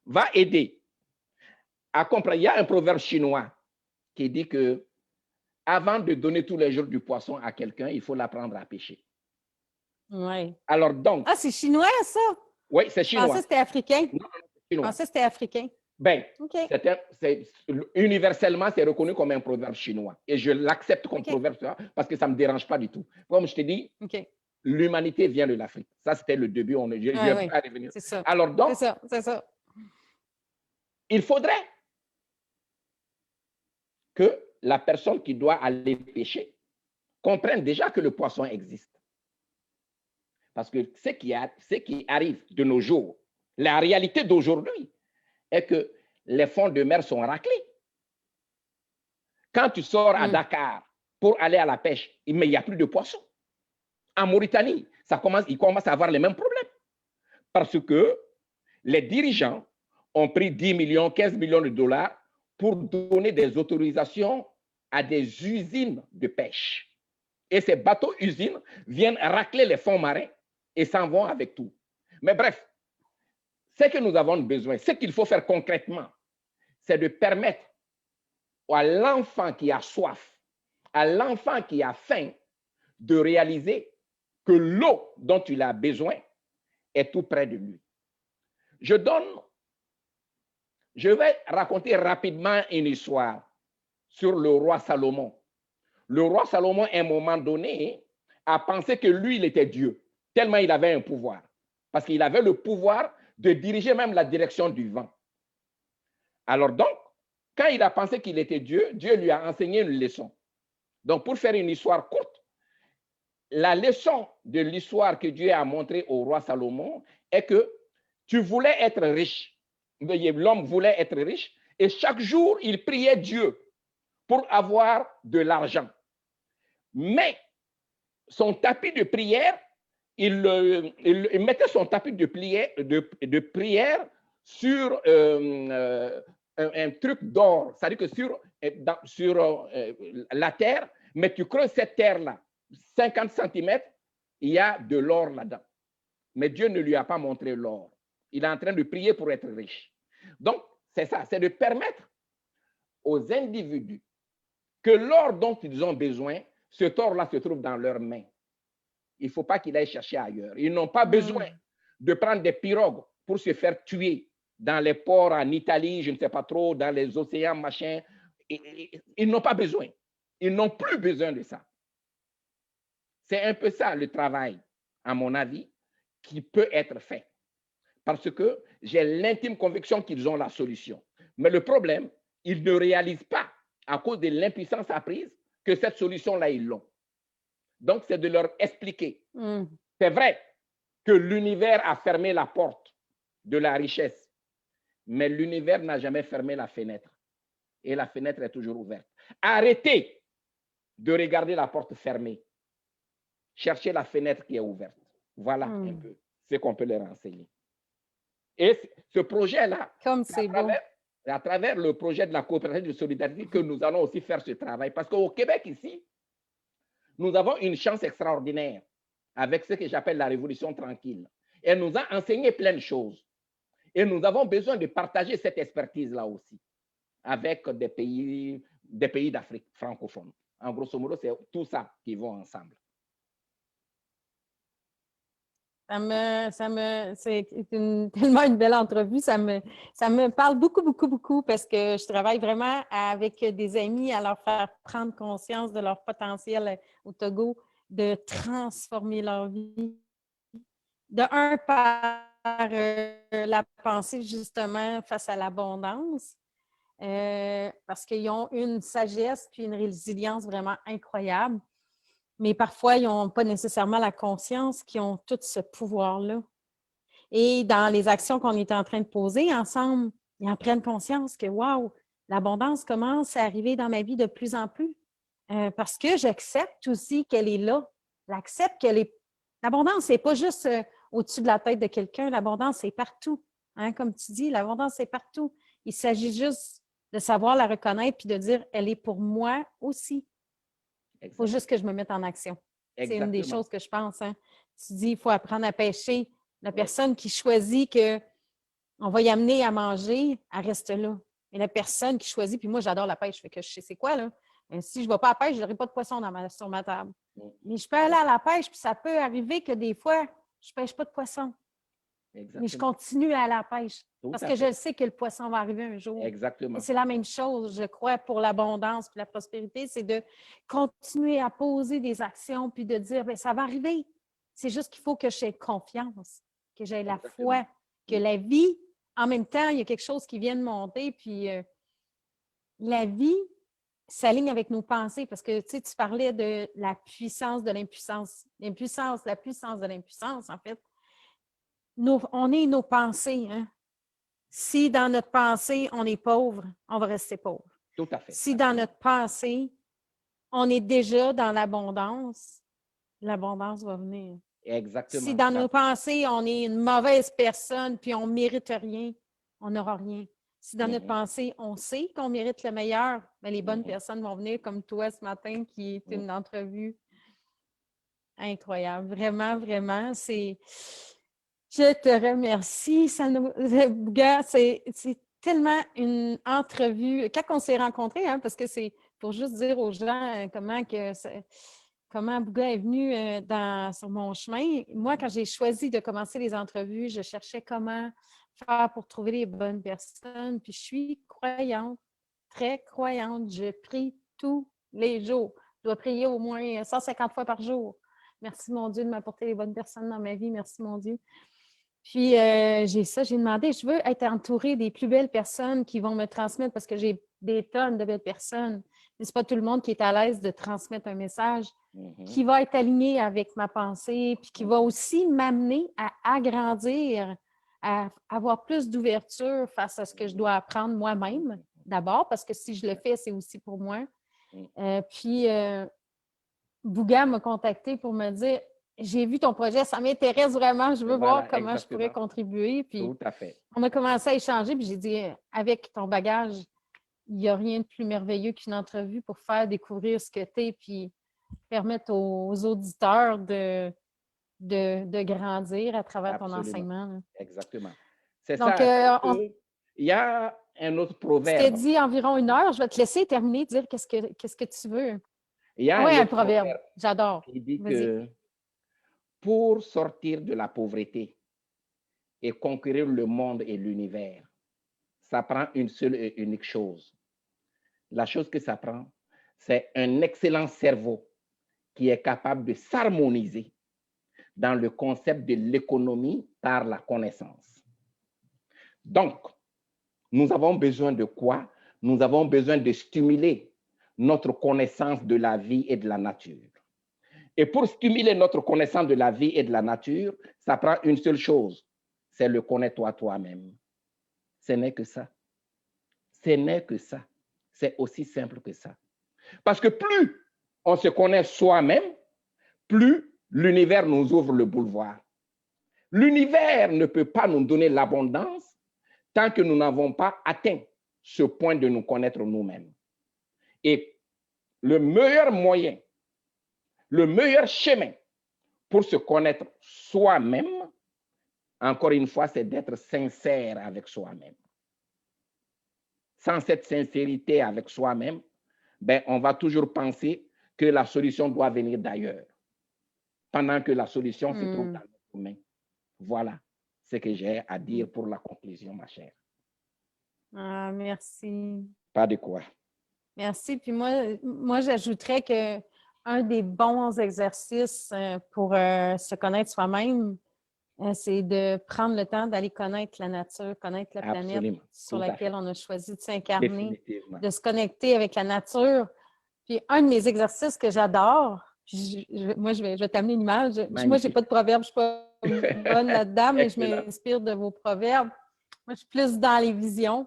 va aider à comprendre. Il y a un proverbe chinois qui dit que avant de donner tous les jours du poisson à quelqu'un, il faut l'apprendre à pêcher. Oui. Alors donc. Ah, c'est chinois, ça? Oui, c'est chinois. Je pensais que c'était africain. Non, c'est chinois. Je pensais que c'était africain. Ben, universellement, c'est reconnu comme un proverbe chinois. Et je l'accepte comme proverbe parce que ça ne me dérange pas du tout. Comme je te dis, l'humanité vient de l'Afrique. Ça, c'était le début. Je vais pas revenir. C'est ça. Alors donc, c'est ça. il faudrait que la personne qui doit aller pêcher comprenne déjà que le poisson existe. Parce que ce qui arrive de nos jours, la réalité d'aujourd'hui, est que les fonds de mer sont raclés. Quand tu sors à Dakar pour aller à la pêche, mais il n'y a plus de poissons. En Mauritanie, ils commencent à avoir les mêmes problèmes. Parce que les dirigeants ont pris 10 millions, 15 millions de dollars pour donner des autorisations à des usines de pêche. Et ces bateaux-usines viennent racler les fonds marins et s'en vont avec tout. Mais bref, ce que nous avons besoin, ce qu'il faut faire concrètement, c'est de permettre à l'enfant qui a soif, à l'enfant qui a faim, de réaliser que l'eau dont il a besoin est tout près de lui. Je vais raconter rapidement une histoire sur le roi Salomon. Le roi Salomon, à un moment donné, a pensé que lui, il était Dieu, tellement il avait un pouvoir. Parce qu'il avait le pouvoir de diriger même la direction du vent. Alors donc, quand il a pensé qu'il était Dieu, Dieu lui a enseigné une leçon. Donc, pour faire une histoire courte, la leçon de l'histoire que Dieu a montrée au roi Salomon est que tu voulais être riche. L'homme voulait être riche et chaque jour, il priait Dieu pour avoir de l'argent. Mais son tapis de prière, il mettait son tapis de prière sur un truc d'or. C'est-à-dire que sur la terre, mais tu creuses cette terre-là, 50 cm, il y a de l'or là-dedans. Mais Dieu ne lui a pas montré l'or. Il est en train de prier pour être riche. Donc, c'est ça, c'est de permettre aux individus que l'or dont ils ont besoin, cet or-là se trouve dans leurs mains. Il ne faut pas qu'ils aillent chercher ailleurs. Ils n'ont pas besoin de prendre des pirogues pour se faire tuer dans les ports en Italie, je ne sais pas trop, dans les océans, machin. Ils n'ont pas besoin. Ils n'ont plus besoin de ça. C'est un peu ça le travail, à mon avis, qui peut être fait. Parce que j'ai l'intime conviction qu'ils ont la solution. Mais le problème, ils ne réalisent pas, à cause de l'impuissance apprise, que cette solution-là, ils l'ont. Donc, c'est de leur expliquer. C'est vrai que l'univers a fermé la porte de la richesse, mais l'univers n'a jamais fermé la fenêtre. Et la fenêtre est toujours ouverte. Arrêtez de regarder la porte fermée. Cherchez la fenêtre qui est ouverte. Voilà un peu ce qu'on peut leur enseigner. Et ce projet-là, à travers le projet de la coopérative de solidarité, que nous allons aussi faire ce travail. Parce qu'au Québec, ici, nous avons une chance extraordinaire avec ce que j'appelle la révolution tranquille. Elle nous a enseigné plein de choses. Et nous avons besoin de partager cette expertise-là aussi avec des pays d'Afrique francophone. En grosso modo, c'est tout ça qui vont ensemble. C'est tellement une belle entrevue. Ça me parle beaucoup, beaucoup, beaucoup parce que je travaille vraiment avec des amis à leur faire prendre conscience de leur potentiel au Togo, de transformer leur vie. Par la pensée justement face à l'abondance, parce qu'ils ont une sagesse puis une résilience vraiment incroyable. Mais parfois, ils n'ont pas nécessairement la conscience qu'ils ont tout ce pouvoir-là. Et dans les actions qu'on est en train de poser ensemble, ils en prennent conscience que, wow, l'abondance commence à arriver dans ma vie de plus en plus. Parce que j'accepte aussi qu'elle est là. J'accepte qu'elle est... L'abondance, ce n'est pas juste au-dessus de la tête de quelqu'un. L'abondance, c'est partout. Hein? Comme tu dis, l'abondance, c'est partout. Il s'agit juste de savoir la reconnaître puis de dire, elle est pour moi aussi. Il faut juste que je me mette en action. C'est une des choses que je pense. Hein. Tu dis, il faut apprendre à pêcher. La personne qui choisit qu'on va y amener à manger, elle reste là. Et la personne qui choisit, puis moi, j'adore la pêche, fait que je sais c'est quoi, là. Et si je ne vais pas à la pêche, je n'aurai pas de poisson sur ma table. Mais je peux aller à la pêche, puis ça peut arriver que des fois, je ne pêche pas de poisson. Exactement. Mais je continue à aller à la pêche. Parce que je sais que le poisson va arriver un jour. Exactement. Et c'est la même chose, je crois, pour l'abondance et la prospérité, c'est de continuer à poser des actions puis de dire, bien, ça va arriver. C'est juste qu'il faut que j'aie confiance, que j'aie la foi, que la vie en même temps, il y a quelque chose qui vient de monter, puis la vie s'aligne avec nos pensées, parce que tu sais, tu parlais de la puissance de l'impuissance. L'impuissance, la puissance de l'impuissance, en fait. On est nos pensées. Hein? Si dans notre pensée, on est pauvre, on va rester pauvre. Tout à fait. Si dans notre pensée, on est déjà dans l'abondance va venir. Exactement. Si dans nos pensées, on est une mauvaise personne puis on ne mérite rien, on n'aura rien. Si dans notre pensée, on sait qu'on mérite le meilleur, bien, les bonnes personnes vont venir comme toi ce matin qui est une entrevue incroyable. Vraiment, vraiment, c'est... Je te remercie, Bouga. C'est tellement une entrevue. Quand on s'est rencontrés, hein, parce que c'est pour juste dire aux gens comment Bouga est venu sur mon chemin. Moi, quand j'ai choisi de commencer les entrevues, je cherchais comment faire pour trouver les bonnes personnes. Puis je suis croyante, très croyante. Je prie tous les jours. Je dois prier au moins 150 fois par jour. Merci, mon Dieu, de m'apporter les bonnes personnes dans ma vie. Merci, mon Dieu. Puis, j'ai demandé, je veux être entourée des plus belles personnes qui vont me transmettre, parce que j'ai des tonnes de belles personnes, mais ce n'est pas tout le monde qui est à l'aise de transmettre un message qui va être aligné avec ma pensée, puis qui va aussi m'amener à agrandir, à avoir plus d'ouverture face à ce que je dois apprendre moi-même, d'abord, parce que si je le fais, c'est aussi pour moi. Puis, Bouga m'a contacté pour me dire, j'ai vu ton projet, ça m'intéresse vraiment, je veux voir comment je pourrais contribuer. Puis, tout à fait. On a commencé à échanger, puis j'ai dit, avec ton bagage, il n'y a rien de plus merveilleux qu'une entrevue pour faire découvrir ce que tu es, puis permettre aux auditeurs de grandir à travers ton enseignement. Là. Exactement. C'est donc, ça. Il y a un autre proverbe. Je t'ai dit environ 1 heure. Je vais te laisser terminer, dire qu'est-ce que tu veux. Il y a un proverbe. J'adore. Il dit que pour sortir de la pauvreté et conquérir le monde et l'univers, ça prend une seule et unique chose. La chose que ça prend, c'est un excellent cerveau qui est capable de s'harmoniser dans le concept de l'économie par la connaissance. Donc, nous avons besoin de quoi? Nous avons besoin de stimuler notre connaissance de la vie et de la nature. Et pour stimuler notre connaissance de la vie et de la nature, ça prend une seule chose, c'est le connaître toi-même. Ce n'est que ça. Ce n'est que ça. C'est aussi simple que ça. Parce que plus on se connaît soi-même, plus l'univers nous ouvre le boulevard. L'univers ne peut pas nous donner l'abondance tant que nous n'avons pas atteint ce point de nous connaître nous-mêmes. Et le meilleur moyen, le meilleur chemin pour se connaître soi-même, encore une fois, c'est d'être sincère avec soi-même. Sans cette sincérité avec soi-même, ben, on va toujours penser que la solution doit venir d'ailleurs, pendant que la solution se trouve dans nos mains. Voilà ce que j'ai à dire pour la conclusion, ma chère. Ah, merci. Pas de quoi. Merci. Puis moi j'ajouterais qu'un des bons exercices pour se connaître soi-même, c'est de prendre le temps d'aller connaître la nature, connaître la planète sur laquelle on a choisi de s'incarner, de se connecter avec la nature. Puis un de mes exercices que j'adore, moi je vais t'amener une image. Moi, je n'ai pas de proverbe, je ne suis pas bonne là-dedans, mais je m'inspire de vos proverbes. Moi, je suis plus dans les visions.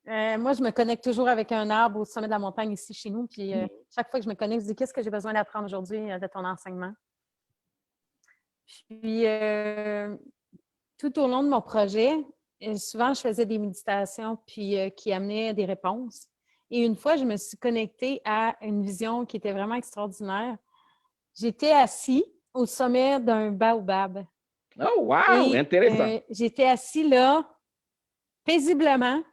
Moi, je me connecte toujours avec un arbre au sommet de la montagne ici chez nous. Puis chaque fois que je me connecte, je dis qu'est-ce que j'ai besoin d'apprendre aujourd'hui de ton enseignement. Puis tout au long de mon projet, souvent je faisais des méditations puis qui amenaient des réponses. Et une fois, je me suis connectée à une vision qui était vraiment extraordinaire. J'étais assis au sommet d'un baobab. Oh, wow! Intéressant. J'étais assis là, paisiblement,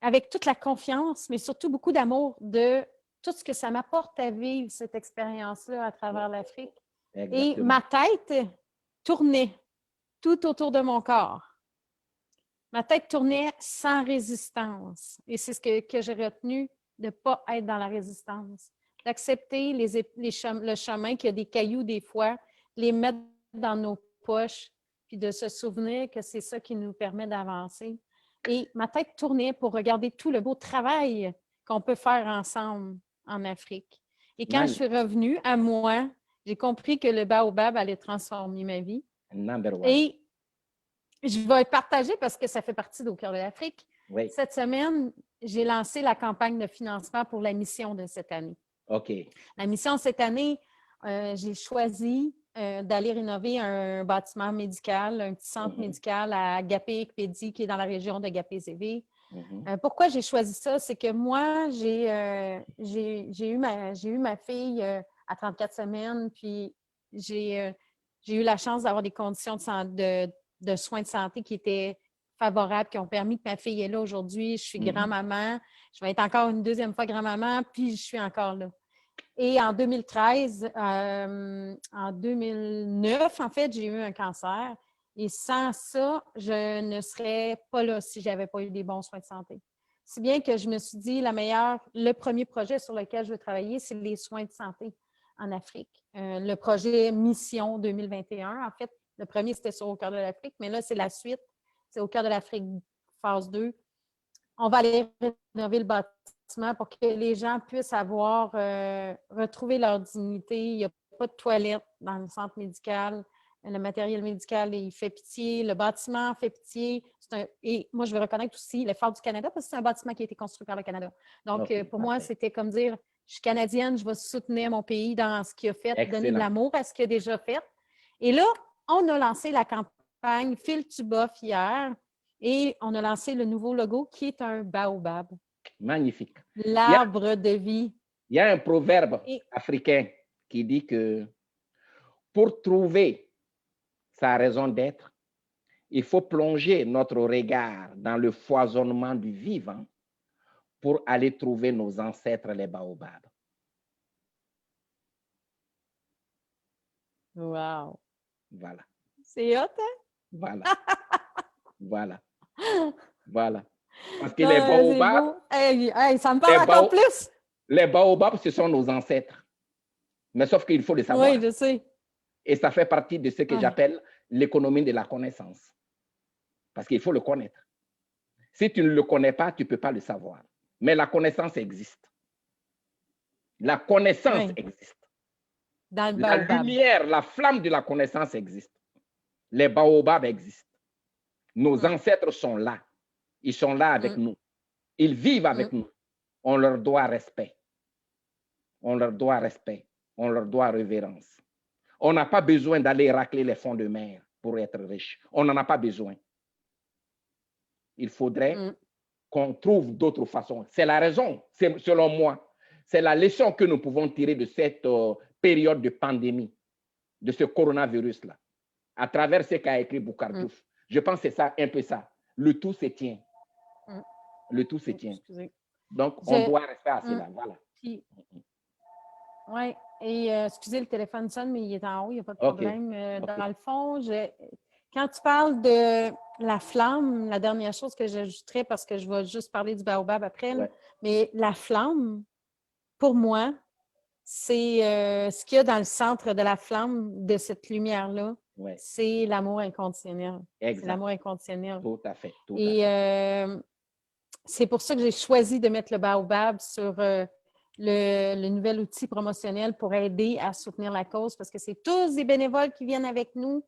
avec toute la confiance, mais surtout beaucoup d'amour de tout ce que ça m'apporte à vivre, cette expérience-là à travers l'Afrique. Et ma tête tournait tout autour de mon corps. Ma tête tournait sans résistance. Et c'est ce que j'ai retenu, de ne pas être dans la résistance. D'accepter le chemin, qu'il y a des cailloux des fois, les mettre dans nos poches, puis puis de se souvenir que c'est ça qui nous permet d'avancer. Et ma tête tournait pour regarder tout le beau travail qu'on peut faire ensemble en Afrique. Et quand je suis revenue à moi, j'ai compris que le baobab allait transformer ma vie. Number one. Et je vais partager parce que ça fait partie d'Au cœur de l'Afrique. Oui. Cette semaine, j'ai lancé la campagne de financement pour la mission de cette année. OK. La mission cette année, j'ai choisi d'aller rénover un bâtiment médical, un petit centre médical à Gapé-Pédi, qui est dans la région de Gapé-Zévé. Pourquoi j'ai choisi ça? C'est que moi, j'ai eu ma fille à 34 semaines, puis j'ai eu la chance d'avoir des conditions de soins de santé qui étaient favorables, qui ont permis que ma fille est là aujourd'hui. Je suis grand-maman. Je vais être encore une deuxième fois grand-maman, puis je suis encore là. Et en 2013, en 2009, en fait, j'ai eu un cancer. Et sans ça, je ne serais pas là si je n'avais pas eu des bons soins de santé. Si bien que je me suis dit, le premier projet sur lequel je veux travailler, c'est les soins de santé en Afrique. Le projet Mission 2021, en fait, le premier, c'était sur Au cœur de l'Afrique, mais là, c'est la suite. C'est Au cœur de l'Afrique, phase 2. On va aller rénover le bâtiment pour que les gens puissent retrouver leur dignité. Il n'y a pas de toilette dans le centre médical. Le matériel médical, il fait pitié. Le bâtiment fait pitié. Et moi, je veux reconnaître aussi l'effort du Canada parce que c'est un bâtiment qui a été construit par le Canada. Donc, pour moi, c'était comme dire, je suis canadienne, je vais soutenir mon pays dans ce qu'il a fait, donner de l'amour à ce qu'il a déjà fait. Et là, on a lancé la campagne File tu bof hier. Et on a lancé le nouveau logo qui est un baobab. Magnifique. L'arbre de vie. Il y a un proverbe africain qui dit que pour trouver sa raison d'être, il faut plonger notre regard dans le foisonnement du vivant pour aller trouver nos ancêtres, les baobabs. Wow! Voilà. C'est hot, hein? Voilà. Voilà. Voilà. Parce que les baobabs... ça me parle encore plus! Les baobabs, ce sont nos ancêtres. Mais sauf qu'il faut le savoir. Oui, je sais. Et ça fait partie de ce que j'appelle l'économie de la connaissance. Parce qu'il faut le connaître. Si tu ne le connais pas, tu ne peux pas le savoir. Mais la connaissance existe. La connaissance existe. Dans le la baobab. lumière, la flamme de la connaissance existe. Les baobabs existent. Nos ancêtres sont là. Ils sont là avec nous. Ils vivent avec nous. On leur doit respect. On leur doit respect. On leur doit révérence. On n'a pas besoin d'aller racler les fonds de mer pour être riche. On n'en a pas besoin. Il faudrait qu'on trouve d'autres façons. C'est la raison, selon moi. C'est la leçon que nous pouvons tirer de cette période de pandémie, de ce coronavirus-là, à travers ce qu'a écrit Boucar Diouf. Je pense que c'est ça, un peu ça. Le tout se tient. Le tout se tient. Donc, on doit rester à cela. Voilà. Oui. Et excusez, le téléphone sonne, mais il est en haut, il n'y a pas de problème. Dans le fond, quand tu parles de la flamme, la dernière chose que j'ajouterais, parce que je vais juste parler du baobab après, mais la flamme, pour moi, c'est ce qu'il y a dans le centre de la flamme de cette lumière-là, c'est l'amour inconditionnel. Exact. C'est l'amour inconditionnel. Tout à fait. C'est pour ça que j'ai choisi de mettre le baobab sur le nouvel outil promotionnel pour aider à soutenir la cause, parce que c'est tous des bénévoles qui viennent avec nous.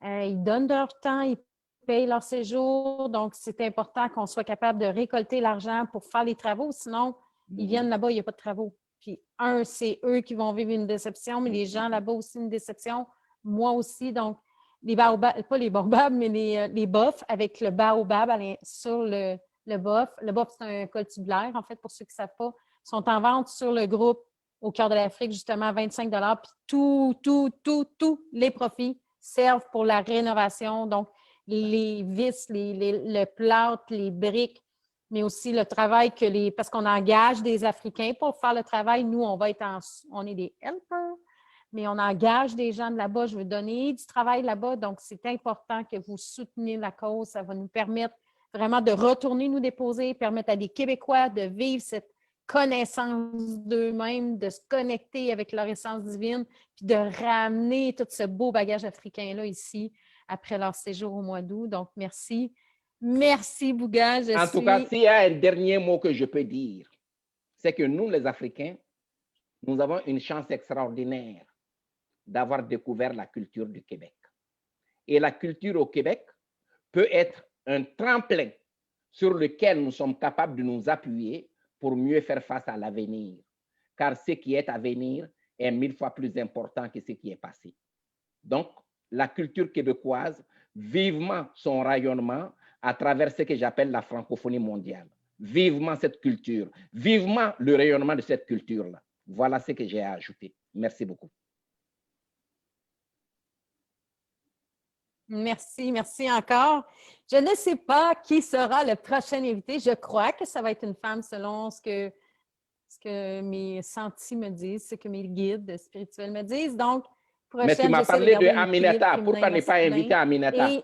Ils donnent leur temps, ils payent leur séjour. Donc, c'est important qu'on soit capable de récolter l'argent pour faire les travaux. Sinon, ils viennent là-bas, il n'y a pas de travaux. Puis, c'est eux qui vont vivre une déception, mais les gens là-bas aussi une déception. Moi aussi. Donc, les baobabs, pas les baobabs, mais les bofs avec le baobab sur le bof. Le bof, c'est un coltibulaire, en fait, pour ceux qui ne savent pas. Ils sont en vente sur le groupe Au cœur de l'Afrique, justement, 25 $. Puis tous les profits servent pour la rénovation. Donc, les vis, le plâtre, les briques, mais aussi le travail parce qu'on engage des Africains pour faire le travail. Nous, on est des helpers, mais on engage des gens de là-bas. Je veux donner du travail là-bas. Donc, c'est important que vous souteniez la cause. Ça va nous permettre vraiment de retourner nous déposer, permettre à des Québécois de vivre cette connaissance d'eux-mêmes, de se connecter avec leur essence divine, puis de ramener tout ce beau bagage africain-là ici. après leur séjour au mois d'août. Donc, merci. Merci, Bouga. En tout cas, s'il y a un dernier mot que je peux dire, c'est que nous, les Africains, nous avons une chance extraordinaire d'avoir découvert la culture du Québec. Et la culture au Québec peut être un tremplin sur lequel nous sommes capables de nous appuyer pour mieux faire face à l'avenir. Car ce qui est à venir est 1000 fois plus important que ce qui est passé. Donc, la culture québécoise, vivement son rayonnement à travers ce que j'appelle la francophonie mondiale. Vivement cette culture, vivement le rayonnement de cette culture-là. Voilà ce que j'ai à ajouter. Merci beaucoup. Merci, merci encore. Je ne sais pas qui sera le prochain invité. Je crois que ça va être une femme selon ce que mes sentis me disent, ce que mes guides spirituels me disent. Donc, prochaine, mais tu m'as parlé de Aminata. Pourquoi ne pas inviter Aminata? Et...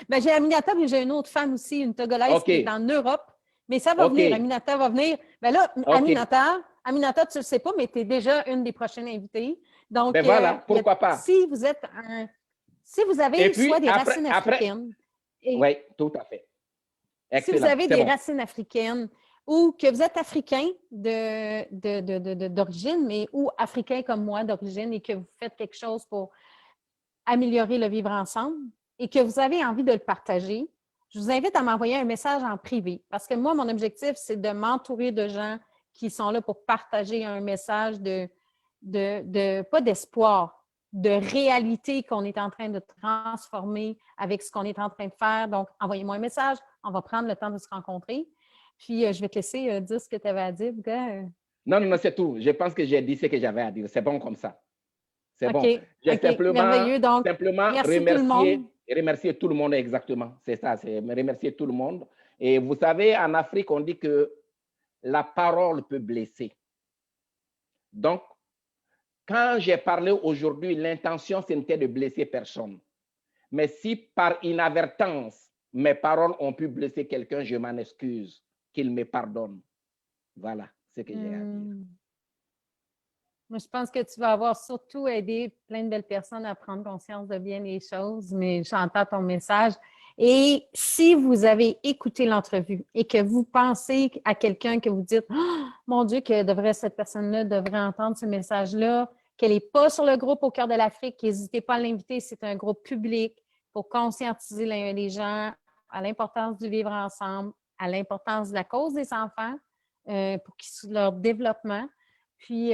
ben, j'ai Aminata, mais j'ai une autre femme aussi, une Togolaise qui est en Europe. Mais ça va venir, Aminata va venir. Ben là, Aminata, tu ne le sais pas, mais tu es déjà une des prochaines invitées. Donc, ben voilà, pourquoi pas. Si vous avez puis, soit des racines africaines. Oui, tout à fait. Excellent. Si vous avez des racines africaines ou que vous êtes africain d'origine, mais ou africain comme moi d'origine et que vous faites quelque chose pour améliorer le vivre ensemble et que vous avez envie de le partager, je vous invite à m'envoyer un message en privé parce que moi, mon objectif, c'est de m'entourer de gens qui sont là pour partager un message pas d'espoir, de réalité qu'on est en train de transformer avec ce qu'on est en train de faire. Donc, envoyez-moi un message, on va prendre le temps de se rencontrer. Puis, je vais te laisser dire ce que tu avais à dire, Bouga. Non, c'est tout. Je pense que j'ai dit ce que j'avais à dire. C'est bon comme ça. C'est bon. J'ai simplement remercier tout le monde exactement. C'est ça, c'est remercier tout le monde. Et vous savez, en Afrique, on dit que la parole peut blesser. Donc, quand j'ai parlé aujourd'hui, l'intention, ce n'était de blesser personne. Mais si par inadvertance, mes paroles ont pu blesser quelqu'un, je m'en excuse, qu'il me pardonne. Voilà ce que j'ai à dire. Moi, je pense que tu vas avoir surtout aidé plein de belles personnes à prendre conscience de bien les choses, mais j'entends ton message. Et si vous avez écouté l'entrevue et que vous pensez à quelqu'un que vous dites « Oh, mon Dieu, que cette personne-là devrait entendre ce message-là », qu'elle n'est pas sur le groupe au cœur de l'Afrique, n'hésitez pas à l'inviter. C'est un groupe public pour conscientiser les gens à l'importance du vivre ensemble, à l'importance de la cause des enfants pour leur développement. Puis,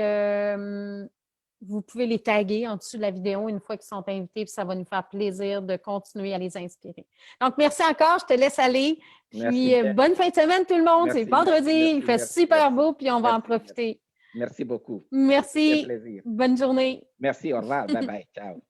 vous pouvez les taguer en dessous de la vidéo une fois qu'ils sont invités, puis ça va nous faire plaisir de continuer à les inspirer. Donc, merci encore. Je te laisse aller. Puis, bonne fin de semaine tout le monde. C'est vendredi. Il fait super beau, puis on va en profiter. Merci beaucoup. Merci. Bonne journée. Merci. Au revoir. Bye bye. Ciao.